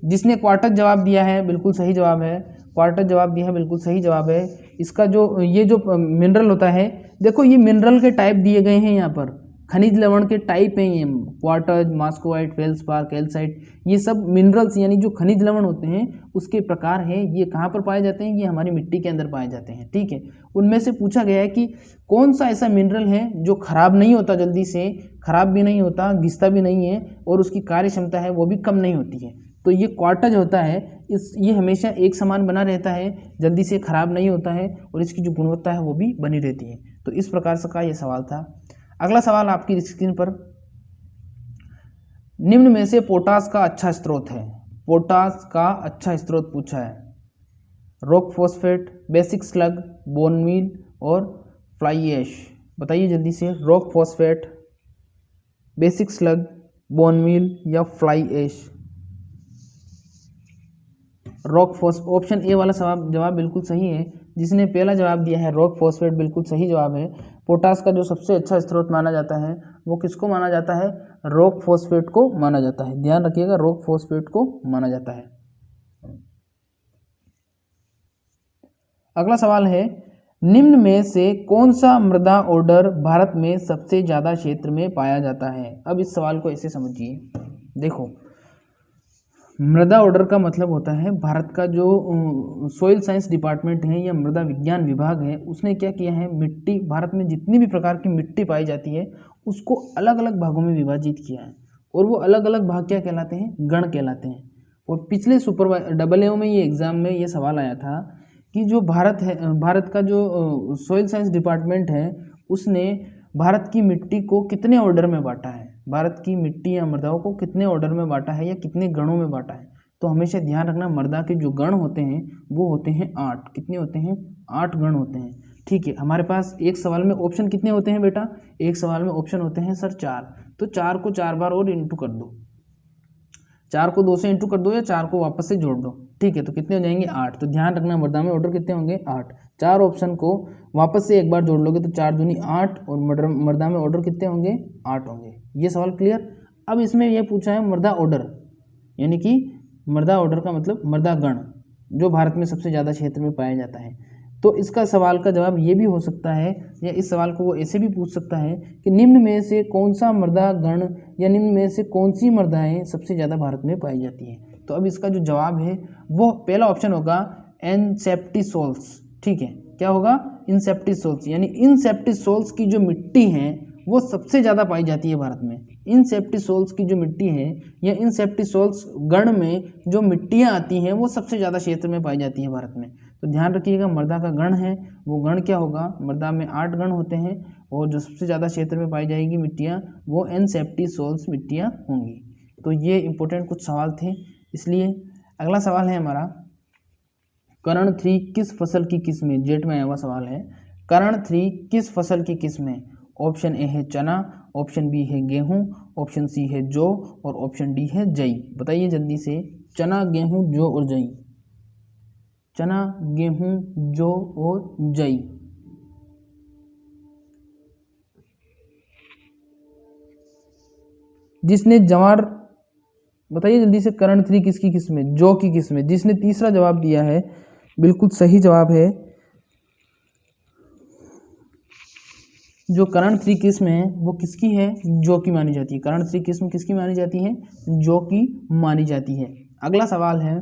जिसने क्वार्टज जवाब दिया है बिल्कुल सही जवाब है, क्वार्टज जवाब दिया है बिल्कुल सही जवाब है। इसका जो ये जो मिनरल होता है, देखो ये मिनरल के टाइप दिए गए हैं यहाँ पर, खनिज लवण के टाइप हैं ये, क्वार्टज, मस्कोबाइट, फेल्सपार, कैल्साइट, ये सब मिनरल्स यानी जो खनिज लवण होते हैं उसके प्रकार हैं। ये कहाँ पर पाए जाते हैं? ये हमारी मिट्टी के अंदर पाए जाते हैं, ठीक है। उनमें से पूछा गया है कि कौन सा ऐसा मिनरल है जो खराब नहीं होता, जल्दी से खराब भी नहीं होता, घिसता भी नहीं है, और उसकी कार्य क्षमता है वो भी कम नहीं होती है। तो ये क्वार्टज होता है, ये हमेशा एक समान बना रहता है, जल्दी से खराब नहीं होता है, और इसकी जो गुणवत्ता है वो भी बनी रहती है। तो इस प्रकार से का ये सवाल था। अगला सवाल आपकी स्क्रीन पर, निम्न में से पोटास का अच्छा स्रोत है? पोटास का अच्छा स्रोत पूछा है, rock phosphate, basic slag, bone meal और फ्लाई ऐश। बताइए जल्दी से, rock phosphate, basic slag, bone meal या fly ash? Rock phosphate, option A वाला जवाब बिल्कुल सही है। जिसने पहला जवाब दिया है रॉक फॉस्फेट, बिल्कुल सही जवाब है। पोटास का जो सबसे अच्छा स्रोत माना जाता है वो किसको माना जाता है? रॉक फॉस्फेट को माना जाता है, ध्यान रखिएगा, रॉक फॉस्फेट को माना जाता है। अगला सवाल है, निम्न में से कौन सा मृदा ऑर्डर भारत में सबसे ज़्यादा क्षेत्र में पाया जाता है? अब इस सवाल को ऐसे समझिए, देखो मृदा ऑर्डर का मतलब होता है भारत का जो सोइल साइंस डिपार्टमेंट है या मृदा विज्ञान विभाग है, उसने क्या किया है, मिट्टी, भारत में जितनी भी प्रकार की मिट्टी पाई जाती है उसको अलग अलग भागों में विभाजित किया है, और वो अलग अलग भाग क्या कहलाते हैं? गण कहलाते हैं। और पिछले AA में ये एग्ज़ाम में ये सवाल आया था कि जो भारत का जो सोइल साइंस डिपार्टमेंट है उसने भारत की मिट्टी को कितने ऑर्डर में बांटा है? भारत की मिट्टी या मृदाओं को कितने ऑर्डर में बांटा है या कितने गणों में बांटा है। तो हमेशा ध्यान रखना, मृदा के जो गण होते हैं वो होते हैं 8। कितने होते हैं? 8 गण होते हैं। ठीक है, हमारे पास एक सवाल में ऑप्शन कितने होते हैं बेटा? एक सवाल में ऑप्शन होते हैं सर 4। तो 4 को 4 बार और इंटू कर दो, 4 को 2 से इंटू कर दो या 4 को वापस से जोड़ दो। ठीक है, तो कितने हो जाएंगे? 8। तो ध्यान रखना, मृदा में ऑर्डर कितने होंगे? 8। 4 ऑप्शन को वापस से एक बार जोड़ लोगे तो 4 दूनी 8 और मृदा में ऑर्डर कितने होंगे? 8 होंगे। ये सवाल क्लियर? अब इसमें यह पूछा है मृदा ऑर्डर, यानी कि मृदा ऑर्डर का मतलब मृदा गण, जो भारत में सबसे ज़्यादा क्षेत्र में पाया जाता है। तो इसका सवाल का जवाब ये भी हो सकता है, या इस सवाल को वो ऐसे भी पूछ सकता है कि निम्न में से कौन सा मृदा गण या निम्न में से कौन सी मृदाएं सबसे ज़्यादा भारत में पाई जाती हैं। तो अब इसका जो जवाब है वो पहला ऑप्शन होगा एनसेप्टिसोल्स। ठीक है, क्या होगा? इनसेप्टिसोल्स, यानी इनसेप्टिसोल्स की जो मिट्टी है वो सबसे ज़्यादा पाई जाती है भारत में। इनसेप्टिसोल्स की जो मिट्टी है या इनसेप्टिसोल्स गण में जो मिट्टियाँ आती हैं वो सबसे ज़्यादा क्षेत्र में पाई जाती है भारत में। तो ध्यान रखिएगा, मृदा का गण है वो गण क्या होगा? मृदा में 8 गण होते हैं और जो सबसे ज़्यादा क्षेत्र में पाई जाएगी मिट्टियाँ वो एनसेप्टिसोल्स मिट्टियाँ होंगी। तो ये इंपॉर्टेंट कुछ सवाल थे, इसलिए अगला सवाल है हमारा, करण 3 किस फसल की किस्म है? जेट में आया हुआ सवाल है। करण 3 किस फसल की किस्म है? ऑप्शन ए है चना, ऑप्शन बी है गेहूं, ऑप्शन सी है जौ और ऑप्शन डी है जई। बताइए जल्दी से, चना, गेहूं, जौ और जई। चना, गेहूं, जौ और जई। जिसने जवार, बताइए जल्दी से, करण 3 किसकी किस्म है? जौ की किस्म है। जिसने तीसरा जवाब दिया है बिल्कुल सही जवाब है। जो करण 3 किस्म है वो किसकी है? जौ की मानी जाती है। करण 3 किस्म किसकी मानी जाती है? जौ की मानी जाती है। अगला सवाल है,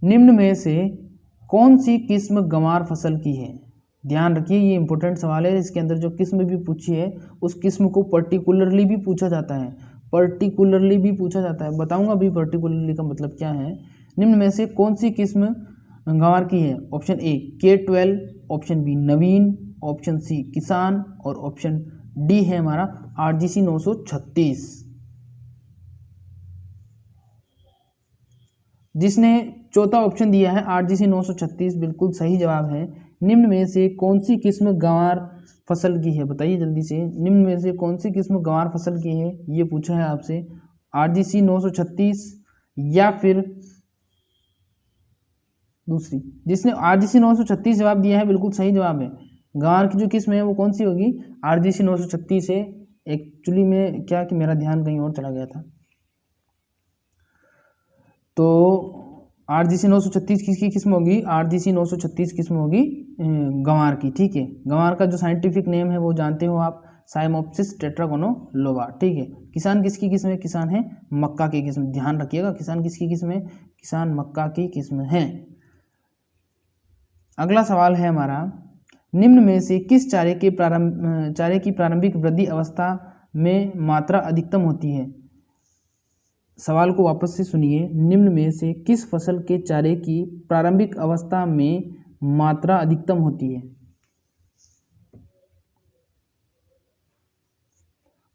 निम्न में से कौन सी किस्म गंवार फसल की है? ध्यान रखिए, ये इंपॉर्टेंट सवाल है। इसके अंदर जो किस्म भी पूछी है उस किस्म को पर्टिकुलरली भी पूछा जाता है, पर्टिकुलरली भी पूछा जाता है। बताऊंगा अभी पर्टिकुलरली का मतलब क्या है। निम्न में से कौन सी किस्म गंवार की है? Option A K12, option B नवीन, ऑप्शन सी किसान और ऑप्शन डी है हमारा RGC 936। जिसने चौथा ऑप्शन दिया है RGC 936 बिल्कुल सही जवाब है। निम्न में से कौन सी किस्म गंवार फसल की है? बताइए जल्दी से, निम्न में से कौन सी किस्म गंवार फसल की है? ये पूछा है आपसे। RGC 936 या फिर दूसरी। जिसने RGC 936 जवाब दिया है बिल्कुल सही जवाब है। गंवार की जो किस्म है वो कौन सी होगी? RGC 936 है। एक्चुअली में क्या कि मेरा ध्यान कहीं और चला गया था। तो RGC 936 किसकी किस्म होगी? RGC 936 किस्म होगी गंवार की। ठीक है, गंवार का जो साइंटिफिक नेम है वो जानते हो आप, साइमोप्सिस टेट्रागोनोलोबा। ठीक है, किसान किसकी किस्म है? किसान है मक्का की किस्म। ध्यान रखिएगा, किसान किसकी किस्म है? किसान मक्का की किस्म है। अगला सवाल है हमारा, निम्न में से किस चारे की प्रारंभिक वृद्धि अवस्था में मात्रा अधिकतम होती है? सवाल को वापस से सुनिए, निम्न में से किस फसल के चारे की प्रारंभिक अवस्था में मात्रा अधिकतम होती है?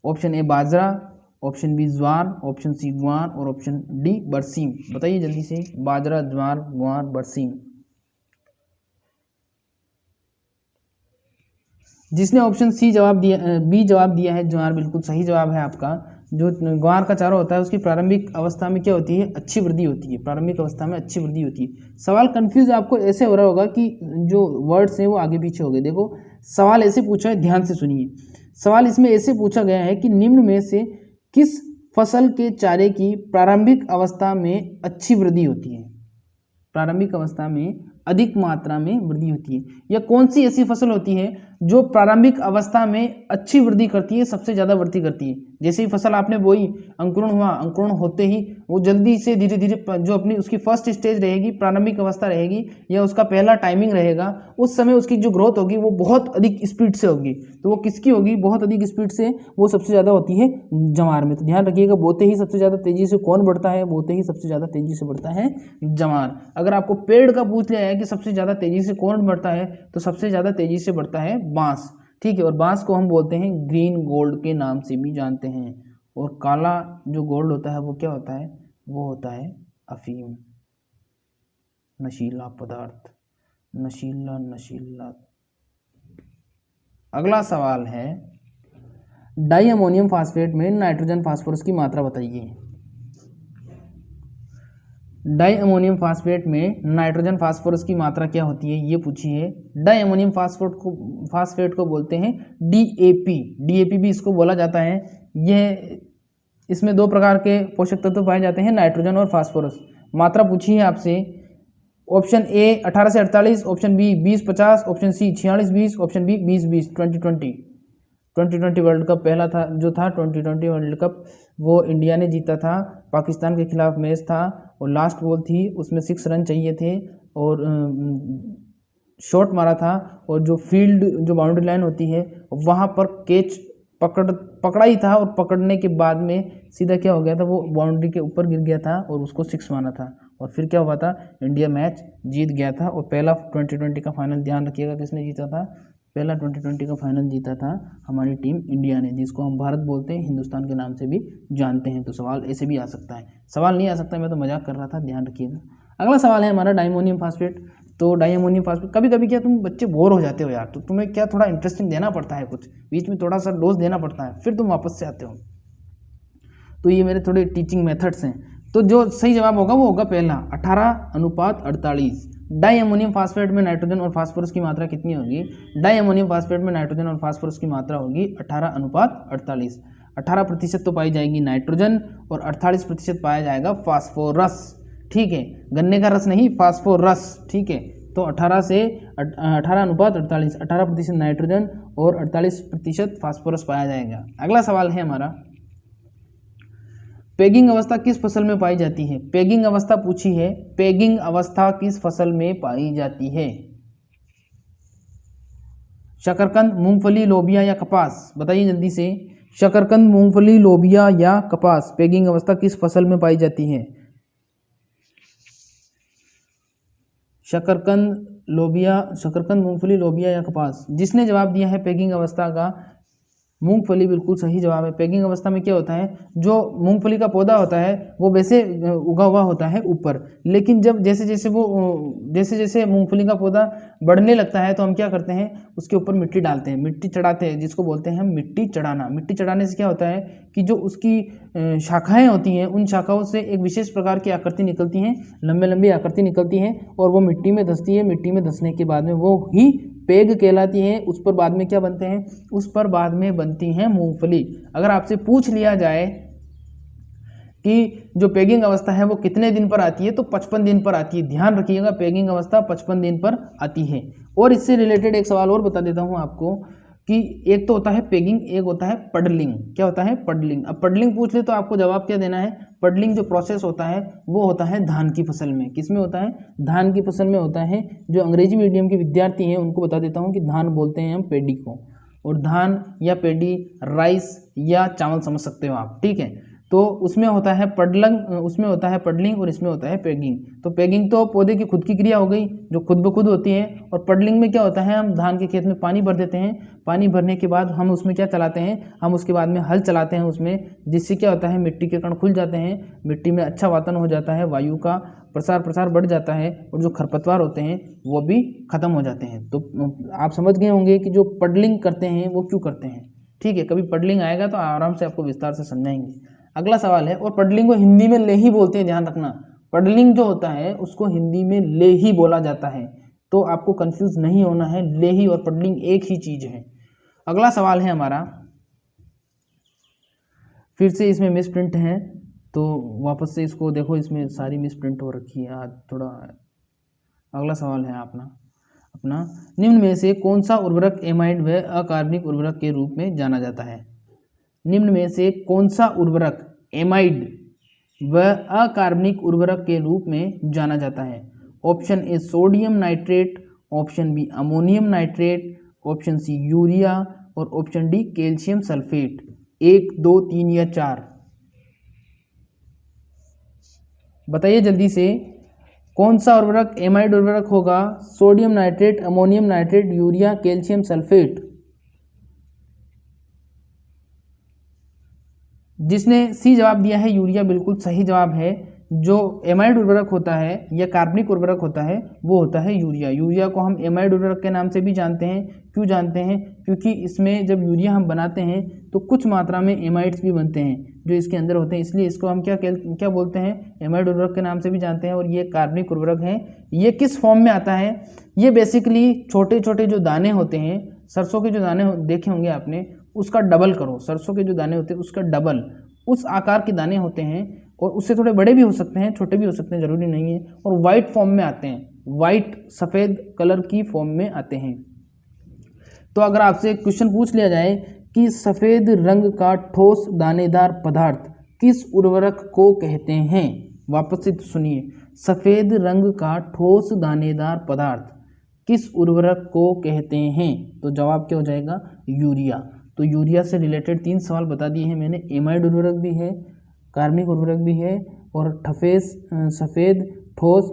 ऑप्शन ए बाजरा, ऑप्शन बी ज्वार, ऑप्शन सी ग्वार और ऑप्शन डी बरसीम। बताइए जल्दी से, बाजरा, ज्वार, ग्वार, बरसीम। जिसने ऑप्शन सी जवाब दिया, बी जवाब दिया है ज्वार, बिल्कुल सही जवाब है आपका। जो ग्वार का चारा होता है उसकी प्रारंभिक अवस्था में क्या होती है? अच्छी वृद्धि होती है। प्रारंभिक अवस्था में अच्छी वृद्धि होती है। सवाल कंफ्यूज आपको ऐसे हो रहा होगा कि जो वर्ड्स हैं वो आगे पीछे हो गए। देखो सवाल ऐसे पूछा है, ध्यान से सुनिए। सवाल इसमें ऐसे पूछा गया है कि निम्न में से किस फसल के चारे की प्रारंभिक अवस्था में अच्छी वृद्धि होती है? प्रारंभिक अवस्था में अधिक मात्रा में वृद्धि होती है, या कौन सी ऐसी फसल होती है जो प्रारंभिक अवस्था में अच्छी वृद्धि करती है, सबसे ज़्यादा वृद्धि करती है? जैसे ही फसल आपने बोई, अंकुरण हुआ, अंकुरण होते ही वो जल्दी से धीरे धीरे जो अपनी उसकी फर्स्ट स्टेज रहेगी, प्रारंभिक अवस्था रहेगी या उसका पहला टाइमिंग रहेगा, उस समय उसकी जो ग्रोथ होगी वो बहुत अधिक स्पीड से होगी। तो वो किसकी होगी? बहुत अधिक स्पीड से वो सबसे ज़्यादा होती है जवार में। तो ध्यान रखिएगा, बोते ही सबसे ज़्यादा तेजी से कौन बढ़ता है? बोते ही सबसे ज़्यादा तेजी से बढ़ता है जवार। अगर आपको पेड़ का पूछ लिया है कि सबसे ज़्यादा तेजी से कौन बढ़ता है, तो सबसे ज़्यादा तेजी से बढ़ता है बांस। ठीक है। और बांस को हम बोलते हैं ग्रीन गोल्ड के नाम से भी जानते हैं। और काला जो गोल्ड होता है वो क्या होता है, वो होता है अफीम, नशीला पदार्थ, नशीला। अगला सवाल है, डाई अमोनियम फास्फेट में नाइट्रोजन फास्फोरस की मात्रा बताइए। डाई अमोनियम फास्फेट में नाइट्रोजन फास्फोरस की मात्रा क्या होती है, ये पूछी है। डाई अमोनियम फास्फेट को बोलते हैं डीएपी, डीएपी भी इसको बोला जाता है। यह इसमें दो प्रकार के पोषक तत्व पाए जाते हैं, नाइट्रोजन और फास्फोरस। मात्रा पूछी है आपसे, ऑप्शन ए 18 से 48, option B 20-50, option C 46-20, option B 20-20। 2020 world cup पहला था जो था 2020 वर्ल्ड कप, वो इंडिया ने जीता था। पाकिस्तान के खिलाफ मैच था और लास्ट बॉल थी, उसमें 6 रन चाहिए थे और शॉट मारा था। और जो फील्ड जो बाउंड्री लाइन होती है वहाँ पर कैच पकड़ा ही था और पकड़ने के बाद में सीधा क्या हो गया था, वो बाउंड्री के ऊपर गिर गया था और उसको 6 माना था। और फिर क्या हुआ था, इंडिया मैच जीत गया था। और पहला 2020 का फाइनल, ध्यान रखिएगा किसने जीता था, पहला 2020 का फाइनल जीता था हमारी टीम इंडिया ने, जिसको हम भारत बोलते हैं, हिंदुस्तान के नाम से भी जानते हैं। तो सवाल ऐसे भी आ सकता है, सवाल नहीं आ सकता, मैं तो मजाक कर रहा था, ध्यान रखिएगा। अगला सवाल है हमारा डायमोनियम फास्फेट। तो डायमोनियम फास्फेट, कभी कभी क्या तुम बच्चे बोर हो जाते हो यार, तो तुम्हें क्या थोड़ा इंटरेस्टिंग देना पड़ता है, कुछ बीच में थोड़ा सा डोज देना पड़ता है, फिर तुम वापस से आते हो। तो ये मेरे थोड़े टीचिंग मेथड्स हैं। तो जो सही जवाब होगा वो होगा पहला 18:48। डाई अमोनियम फास्फेट में नाइट्रोजन और फास्फोरस की मात्रा कितनी होगी, डाई अमोनियम फास्फेट में नाइट्रोजन और फास्फोरस की मात्रा होगी 18:48। 18% तो पाई जाएगी नाइट्रोजन और 48% पाया जाएगा फास्फोरस। ठीक है, गन्ने का रस नहीं, फास्फोरस। ठीक है, तो 18:48, 18% नाइट्रोजन और 48% फास्फोरस पाया जाएगा। अगला सवाल है हमारा, पेगिंग अवस्था किस फसल में पाई जाती है। पेगिंग अवस्था पूछी है, पेगिंग अवस्था किस फसल में पाई जाती है। शकरकंद, मूंगफली, लोबिया या कपास, बताइए जल्दी से। शकरकंद, मूंगफली, लोबिया या कपास, पेगिंग अवस्था किस फसल में पाई जाती है। शकरकंद, मूंगफली, लोबिया या कपास। जिसने जवाब दिया है पेगिंग अवस्था का, मूंगफली बिल्कुल सही जवाब है। पेगिंग अवस्था में क्या होता है, जो मूंगफली का पौधा होता है वो वैसे उगा हुआ होता है ऊपर, लेकिन जब जैसे जैसे मूंगफली का पौधा बढ़ने लगता है तो हम क्या करते हैं, उसके ऊपर मिट्टी डालते हैं, मिट्टी चढ़ाते हैं, जिसको बोलते हैं हम मिट्टी चढ़ाना। मिट्टी चढ़ाने से क्या होता है कि जो उसकी शाखाएं होती हैं, उन शाखाओं से एक विशेष प्रकार की आकृति निकलती हैं, लंबे लंबी आकृति निकलती हैं और वो मिट्टी में धंसती है। मिट्टी में धंसने के बाद में वो ही पेग कहलाती है। उस पर बाद में क्या बनते हैं, उस पर बाद में बनती हैं मूंगफली। अगर आपसे पूछ लिया जाए कि जो पेगिंग अवस्था है वो कितने दिन पर आती है, तो 55 दिन पर आती है। ध्यान रखिएगा, पेगिंग अवस्था 55 दिन पर आती है। और इससे रिलेटेड एक सवाल और बता देता हूं आपको कि एक तो होता है पेगिंग, एक होता है पडलिंग। क्या होता है, पडलिंग। अब पडलिंग पूछ ले तो आपको जवाब क्या देना है, पडलिंग जो प्रोसेस होता है वो होता है धान की फसल में। किस में होता है, धान की फसल में होता है। जो अंग्रेजी मीडियम के विद्यार्थी हैं उनको बता देता हूँ कि धान बोलते हैं हम पेडी को, और धान या पेडी राइस या चावल समझ सकते हो आप। ठीक है, तो उसमें होता है उसमें होता है पडलिंग और इसमें होता है पेगिंग। तो पेगिंग तो पौधे की खुद की क्रिया हो गई जो खुद ब खुद होती है, और पडलिंग में क्या होता है, हम धान के खेत में पानी भर देते हैं। पानी भरने के बाद हम उसमें क्या चलाते हैं, हम उसके बाद में हल चलाते हैं उसमें, जिससे क्या होता है, मिट्टी के कण खुल जाते हैं, मिट्टी में अच्छा वातावरण हो जाता है, वायु का प्रसार बढ़ जाता है और जो खरपतवार होते हैं वो भी खत्म हो जाते हैं। तो आप समझ गए होंगे कि जो पडलिंग करते हैं वो क्यों करते हैं। ठीक है, कभी पडलिंग आएगा तो आराम से आपको विस्तार से समझाएंगे। अगला सवाल है, और पडलिंग को हिंदी में ले ही बोलते हैं, ध्यान रखना। पडलिंग जो होता है उसको हिंदी में ले ही बोला जाता है, तो आपको कंफ्यूज नहीं होना है, ले ही और पडलिंग एक ही चीज है। अगला सवाल है हमारा, फिर से इसमें मिस प्रिंट है तो वापस से इसको देखो, इसमें सारी मिस प्रिंट हो रखी है आज थोड़ा। अगला सवाल है अपना निम्न में से कौन सा उर्वरक एमाइड व अकार्बनिक उर्वरक के रूप में जाना जाता है। निम्न में से कौन सा उर्वरक एमाइड व अकार्बनिक उर्वरक के रूप में जाना जाता है। Option A sodium nitrate, option B ammonium nitrate, option C urea और ऑप्शन डी कैल्शियम सल्फेट। 1, 2, 3 या 4 बताइए जल्दी से, कौन सा उर्वरक एमाइड उर्वरक होगा। Sodium nitrate, ammonium nitrate, urea, calcium sulphate. जिसने सी जवाब दिया है यूरिया बिल्कुल सही जवाब है। जो एमाइड उर्वरक होता है या कार्बनिक उर्वरक होता है वो होता है यूरिया। यूरिया को हम एमाइड उर्वरक के नाम से भी जानते हैं। क्यों जानते हैं? क्योंकि इसमें जब यूरिया हम बनाते हैं तो कुछ मात्रा में एमाइड्स भी बनते हैं जो इसके अंदर होते हैं, इसलिए इसको हम क्या बोलते हैं? एमाइड उर्वरक के नाम से भी जानते हैं। और ये कार्बनिक उर्वरक है। ये किस फॉर्म में आता है? ये बेसिकली छोटे छोटे जो दाने होते हैं, सरसों के जो दाने देखे होंगे आपने, उसका डबल करो। सरसों के जो दाने होते हैं उसका डबल उस आकार के दाने होते हैं, और उससे थोड़े बड़े भी हो सकते हैं, छोटे भी हो सकते हैं, जरूरी नहीं है। और वाइट फॉर्म में आते हैं, वाइट सफ़ेद कलर की फॉर्म में आते हैं। तो अगर आपसे क्वेश्चन पूछ लिया जाए कि सफ़ेद रंग का ठोस दानेदार पदार्थ किस उर्वरक को कहते हैं, वापस से तो सुनिए, सफ़ेद रंग का ठोस दानेदार पदार्थ किस उर्वरक को कहते हैं? तो जवाब क्या हो जाएगा? यूरिया। तो यूरिया से रिलेटेड 3 सवाल बता दिए हैं मैंने। एमाइड उर्वरक भी है, कार्बनिक उर्वरक भी है, और सफ़ेद ठोस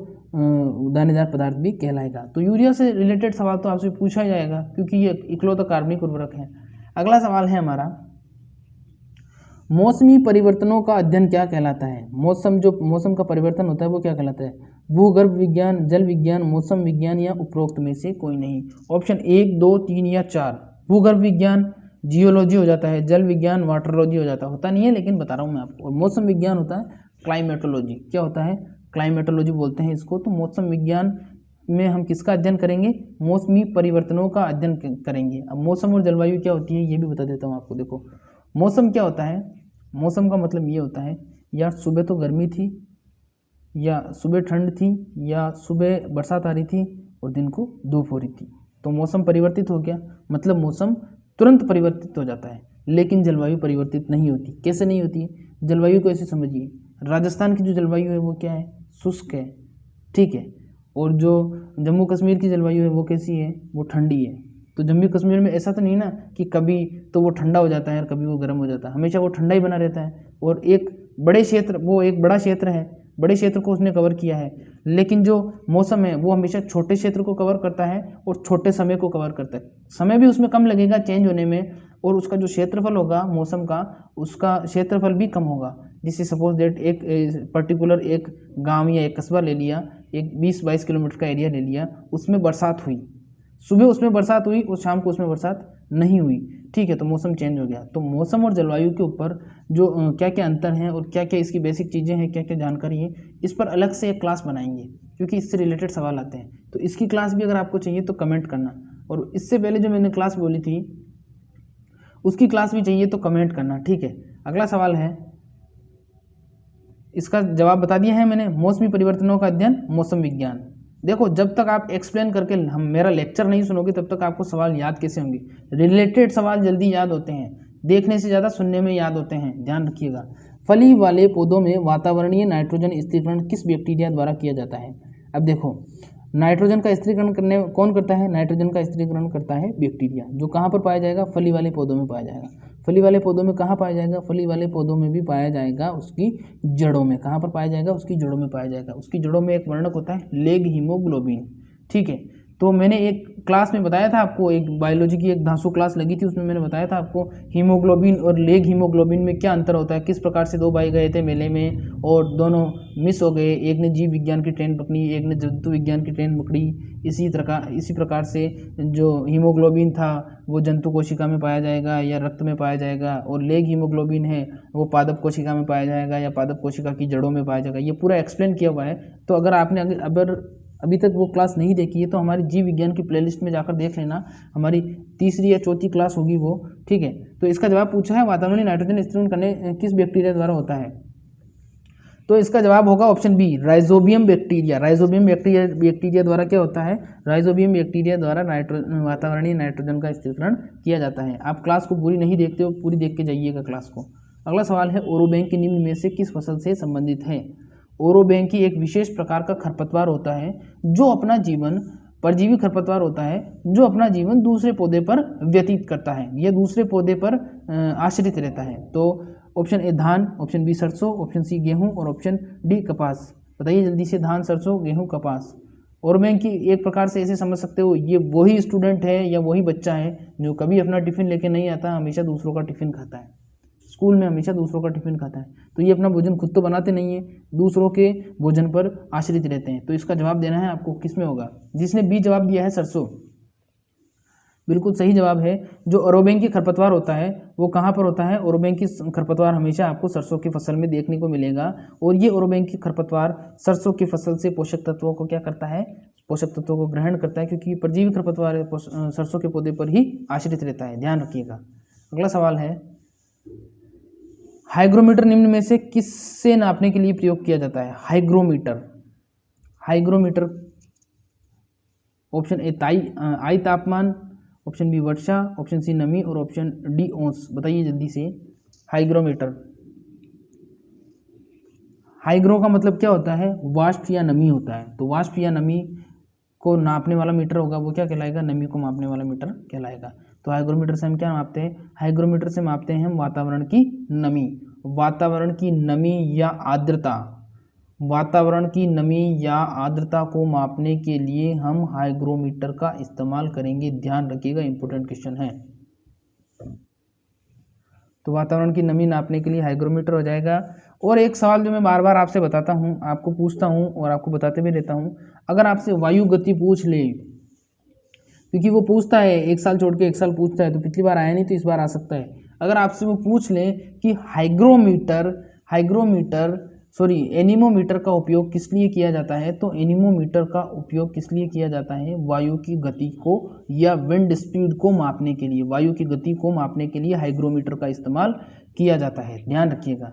दानेदार पदार्थ भी कहलाएगा। तो यूरिया से रिलेटेड सवाल तो आपसे पूछा जाएगा क्योंकि ये इकलौता कार्बनिक उर्वरक है। अगला सवाल है हमारा, मौसमी परिवर्तनों का अध्ययन क्या कहलाता है? मौसम का परिवर्तन होता है वो क्या कहलाता है? भूगर्भ विज्ञान, जल विज्ञान, मौसम विज्ञान या उपरोक्त में से कोई नहीं। ऑप्शन 1, 2, 3 या 4। भूगर्भ विज्ञान जियोलॉजी हो जाता है, जल विज्ञान वाटरलॉजी हो जाता है, होता नहीं है लेकिन बता रहा हूँ मैं आपको। और मौसम विज्ञान होता है क्लाइमेटोलॉजी। क्या होता है? क्लाइमेटोलॉजी बोलते हैं इसको। तो मौसम विज्ञान में हम किसका अध्ययन करेंगे? मौसमी परिवर्तनों का अध्ययन करेंगे। अब मौसम और जलवायु क्या होती है ये भी बता देता हूँ आपको। देखो, मौसम क्या होता है? मौसम का मतलब ये होता है, या सुबह तो गर्मी थी, या सुबह ठंड थी, या सुबह बरसात आ रही थी और दिन को धूप हो रही थी, तो मौसम परिवर्तित हो गया। मतलब मौसम तुरंत परिवर्तित हो जाता है। लेकिन जलवायु परिवर्तित नहीं होती। कैसे नहीं होती? जलवायु को ऐसे समझिए, राजस्थान की जो जलवायु है वो क्या है? शुष्क है, ठीक है। और जो जम्मू कश्मीर की जलवायु है वो कैसी है? वो ठंडी है। तो जम्मू कश्मीर में ऐसा तो नहीं ना कि कभी तो वो ठंडा हो जाता है और कभी वो गर्म हो जाता है, हमेशा वो ठंडा ही बना रहता है। और एक बड़ा क्षेत्र है, बड़े क्षेत्र को उसने कवर किया है। लेकिन जो मौसम है वो हमेशा छोटे क्षेत्र को कवर करता है और छोटे समय को कवर करता है। समय भी उसमें कम लगेगा चेंज होने में, और उसका जो क्षेत्रफल होगा मौसम का, उसका क्षेत्रफल भी कम होगा। जिससे सपोज दैट एक पर्टिकुलर एक गांव या एक कस्बा ले लिया, एक 20-22 किलोमीटर का एरिया ले लिया, उसमें बरसात हुई, सुबह उसमें बरसात हुई और शाम को उसमें बरसात नहीं हुई, ठीक है, तो मौसम चेंज हो गया। तो मौसम और जलवायु के ऊपर जो क्या क्या अंतर हैं और क्या क्या इसकी बेसिक चीज़ें हैं, क्या क्या जानकारी है, इस पर अलग से एक क्लास बनाएंगे क्योंकि इससे रिलेटेड सवाल आते हैं। तो इसकी क्लास भी अगर आपको चाहिए तो कमेंट करना, और इससे पहले जो मैंने क्लास बोली थी उसकी क्लास भी चाहिए तो कमेंट करना, ठीक है। अगला सवाल है, इसका जवाब बता दिया है मैंने, मौसमी परिवर्तनों का अध्ययन मौसम विज्ञान। देखो, जब तक आप एक्सप्लेन करके हम मेरा लेक्चर नहीं सुनोगे तब तक आपको सवाल याद कैसे होंगे? रिलेटेड सवाल जल्दी याद होते हैं, देखने से ज़्यादा सुनने में याद होते हैं, ध्यान रखिएगा। फली वाले पौधों में वातावरणीय नाइट्रोजन स्थिरीकरण किस बैक्टीरिया द्वारा किया जाता है? अब देखो, नाइट्रोजन का स्थिरीकरण कौन करता है? नाइट्रोजन का स्थिरीकरण करता है बैक्टीरिया। जो कहाँ पर पाया जाएगा? फली वाले पौधों में पाया जाएगा। फली वाले पौधों में कहाँ पाया जाएगा? फली वाले पौधों में भी पाया जाएगा उसकी जड़ों में। कहाँ पर पाया जाएगा? उसकी जड़ों में पाया जाएगा। उसकी जड़ों में एक वर्णक होता है लेग हीमोग्लोबिन, ठीक है। तो मैंने एक क्लास में बताया था आपको, एक बायोलॉजी की एक धांसू क्लास लगी थी, उसमें मैंने बताया था आपको हीमोग्लोबिन और लेग हीमोग्लोबिन में क्या अंतर होता है, किस प्रकार से 2 भाई गए थे मेले में और दोनों मिस हो गए, एक ने जीव विज्ञान की ट्रेन पकड़ी, एक ने जंतु विज्ञान की ट्रेन पकड़ी। इसी प्रकार से जो हीमोग्लोबिन था वो जंतु कोशिका में पाया जाएगा या रक्त में पाया जाएगा, और लेग हीमोग्लोबिन है वो पादप कोशिका में पाया जाएगा या पादप कोशिका की जड़ों में पाया जाएगा। ये पूरा एक्सप्लेन किया हुआ है। तो अगर आपने अगर अभी तक वो क्लास नहीं देखी है तो हमारी जीव विज्ञान की प्लेलिस्ट में जाकर देख लेना, हमारी 3री या 4थी क्लास होगी वो, ठीक है। तो इसका जवाब पूछा है वातावरणीय नाइट्रोजन स्थिरीकरण करने किस बैक्टीरिया द्वारा होता है? तो इसका जवाब होगा option B, rhizobium bacteria. Rhizobium bacteria द्वारा क्या होता है? राइजोबियम बैक्टीरिया द्वारा वातावरणीय नाइट्रोजन का स्थिरीकरण किया जाता है। आप क्लास को पूरी नहीं देखते हो, पूरी देख के जाइएगा क्लास को। अगला सवाल है, ओरोबैंक निम्न में से किस फसल से संबंधित है? ओरोबैंकी एक विशेष प्रकार का खरपतवार होता है जो अपना जीवन, परजीवी खरपतवार होता है जो अपना जीवन दूसरे पौधे पर व्यतीत करता है, यह दूसरे पौधे पर आश्रित रहता है। तो ऑप्शन ए धान, ऑप्शन बी सरसों, ऑप्शन सी गेहूं और ऑप्शन डी कपास। बताइए जल्दी से, धान, सरसों, गेहूं, कपास। ओरोबैंकी एक प्रकार से ऐसे समझ सकते हो, ये वही स्टूडेंट है या वही बच्चा है जो कभी अपना टिफिन लेके नहीं आता, हमेशा दूसरों का टिफिन खाता है। स्कूल में हमेशा दूसरों का टिफिन खाता है। तो ये अपना भोजन खुद तो बनाते नहीं है, दूसरों के भोजन पर आश्रित रहते हैं। तो इसका जवाब देना है आपको, किस में होगा। जिसने बी जवाब दिया है सरसों, बिल्कुल सही जवाब है। जो ओरोबैंकी खरपतवार होता है वो कहाँ पर होता है, ओरोबैंकी खरपतवार हमेशा आपको सरसों की फसल में देखने को मिलेगा। और ये ओरोबैंकी खरपतवार सरसों की फसल से पोषक तत्वों को क्या करता है, पोषक तत्वों को ग्रहण करता है, क्योंकि परजीवी खरपतवार सरसों के पौधे पर ही आश्रित रहता है, ध्यान रखिएगा। अगला सवाल है, हाइग्रोमीटर निम्न में से किससे नापने के लिए प्रयोग किया जाता है। हाइग्रोमीटर, हाइग्रोमीटर ऑप्शन ए आई तापमान, ऑप्शन बी वर्षा, ऑप्शन सी नमी और ऑप्शन डी औंस। बताइए जल्दी से। हाइग्रोमीटर, हाइग्रो का मतलब क्या होता है, वाष्प या नमी होता है। तो वाष्प या नमी को नापने वाला मीटर होगा वो क्या कहलाएगा, नमी को मापने वाला मीटर कहलाएगा। तो हाइग्रोमीटर से हम क्या मापते हैं, हाइग्रोमीटर से मापते हैं हम वातावरण की नमी, वातावरण की नमी या आर्द्रता। वातावरण की नमी या आर्द्रता को मापने के लिए हम हाइग्रोमीटर का इस्तेमाल करेंगे, ध्यान रखिएगा, इंपॉर्टेंट क्वेश्चन है। तो वातावरण की नमी नापने के लिए हाइग्रोमीटर हो जाएगा। और एक सवाल जो मैं बार बार आपसे बताता हूँ, आपको पूछता हूँ और आपको बताते भी रहता हूँ, अगर आपसे वायु गति पूछ ले, क्योंकि वो पूछता है एक साल छोड़ के एक साल पूछता है, तो पिछली बार आया नहीं तो इस बार आ सकता है। अगर आपसे वो पूछ ले कि एनीमोमीटर का उपयोग किस लिए किया जाता है, तो एनीमोमीटर का उपयोग किस लिए किया जाता है, वायु की गति को या विंड स्पीड को मापने के लिए, वायु की गति को मापने के लिए हाइग्रोमीटर का इस्तेमाल किया जाता है, ध्यान रखिएगा।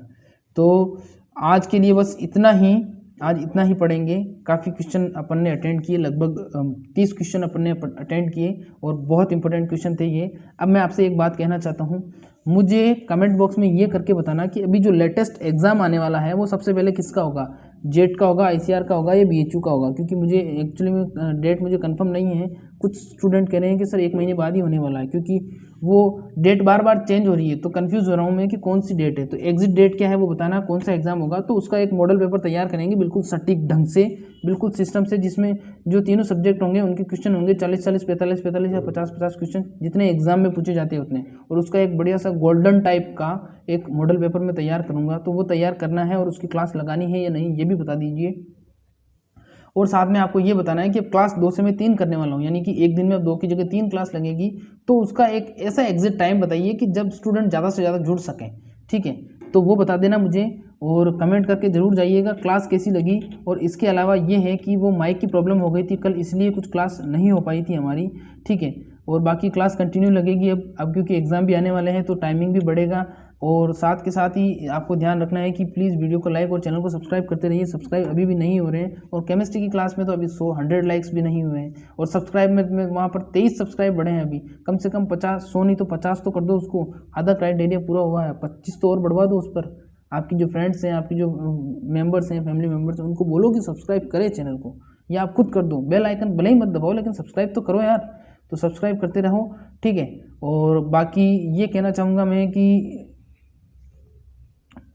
तो आज के लिए बस इतना ही, आज इतना ही पढ़ेंगे। काफ़ी क्वेश्चन अपन ने अटेंड किए, लगभग 30 क्वेश्चन अपन ने अटेंड किए और बहुत इंपॉर्टेंट क्वेश्चन थे ये। अब मैं आपसे एक बात कहना चाहता हूँ, मुझे कमेंट बॉक्स में ये करके बताना कि अभी जो लेटेस्ट एग्जाम आने वाला है वो सबसे पहले किसका होगा, जेट का होगा, आईसीआर का होगा या बीएचयू का होगा। क्योंकि मुझे एक्चुअली में डेट मुझे कंफर्म नहीं है, कुछ स्टूडेंट कह रहे हैं कि सर 1 महीने बाद ही होने वाला है, क्योंकि वो डेट बार बार चेंज हो रही है। तो कंफ्यूज हो रहा हूँ मैं कि कौन सी डेट है। तो एग्जिट डेट क्या है वो बताना, कौन सा एग्जाम होगा। तो उसका एक मॉडल पेपर तैयार करेंगे बिल्कुल सटीक ढंग से, बिल्कुल सिस्टम से, जिसमें जो तीनों सब्जेक्ट होंगे उनके क्वेश्चन होंगे 40-40, 45-45 या 50-50 क्वेश्चन, जितने एग्जाम में पूछे जाते हैं उतने। और उसका एक बढ़िया सा गोल्डन टाइप का एक मॉडल पेपर मैं तैयार करूँगा। तो वो तैयार करना है और उसकी क्लास लगानी है या नहीं ये भी बता दीजिए। और साथ में आपको ये बताना है कि अब क्लास 2 से मैं 3 करने वाला हूँ, यानी कि एक दिन में अब 2 की जगह 3 क्लास लगेगी। तो उसका एक ऐसा एग्जिट टाइम बताइए कि जब स्टूडेंट ज़्यादा से ज़्यादा जुड़ सकें, ठीक है। तो वो बता देना मुझे और कमेंट करके ज़रूर जाइएगा क्लास कैसी लगी। और इसके अलावा ये है कि वो माइक की प्रॉब्लम हो गई थी कल, इसलिए कुछ क्लास नहीं हो पाई थी हमारी, ठीक है। और बाकी क्लास कंटिन्यू लगेगी अब क्योंकि एग्ज़ाम भी आने वाले हैं तो टाइमिंग भी बढ़ेगा। और साथ के साथ ही आपको ध्यान रखना है कि प्लीज़ वीडियो को लाइक और चैनल को सब्सक्राइब करते रहिए। सब्सक्राइब अभी भी नहीं हो रहे हैं और केमिस्ट्री की क्लास में तो अभी 100 लाइक्स भी नहीं हुए हैं। और सब्सक्राइब में वहाँ पर 23 सब्सक्राइब बढ़े हैं अभी, कम से कम 50, 100 नहीं तो 50 तो कर दो उसको, आधा क्राइटेरिया पूरा हुआ है, 25 तो और बढ़वा दो उस पर। आपकी जो फ्रेंड्स हैं, आपकी जो मेंबर्स हैं, फैमिली मेंबर्स हैं, उनको बोलो कि सब्सक्राइब करें चैनल को, या आप खुद कर दो। बेल आइकन भले ही मत दबाओ लेकिन सब्सक्राइब तो करो यार। तो सब्सक्राइब करते रहो, ठीक है। और बाकी ये कहना चाहूँगा मैं कि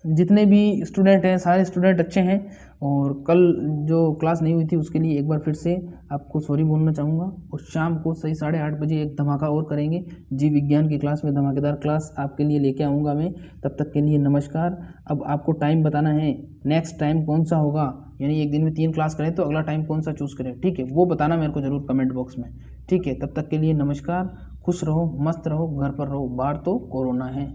जितने भी स्टूडेंट हैं सारे स्टूडेंट अच्छे हैं। और कल जो क्लास नहीं हुई थी उसके लिए एक बार फिर से आपको सॉरी बोलना चाहूँगा। और शाम को सही 8:30 बजे एक धमाका और करेंगे, जीव विज्ञान की क्लास में धमाकेदार क्लास आपके लिए लेके आऊँगा मैं। तब तक के लिए नमस्कार। अब आपको टाइम बताना है, नेक्स्ट टाइम कौन सा होगा, यानी एक दिन में 3 क्लास करें तो अगला टाइम कौन सा चूज़ करें, ठीक है। वो बताना मेरे को ज़रूर कमेंट बॉक्स में, ठीक है। तब तक के लिए नमस्कार, खुश रहो, मस्त रहो, घर पर रहो, बाहर तो कोरोना है।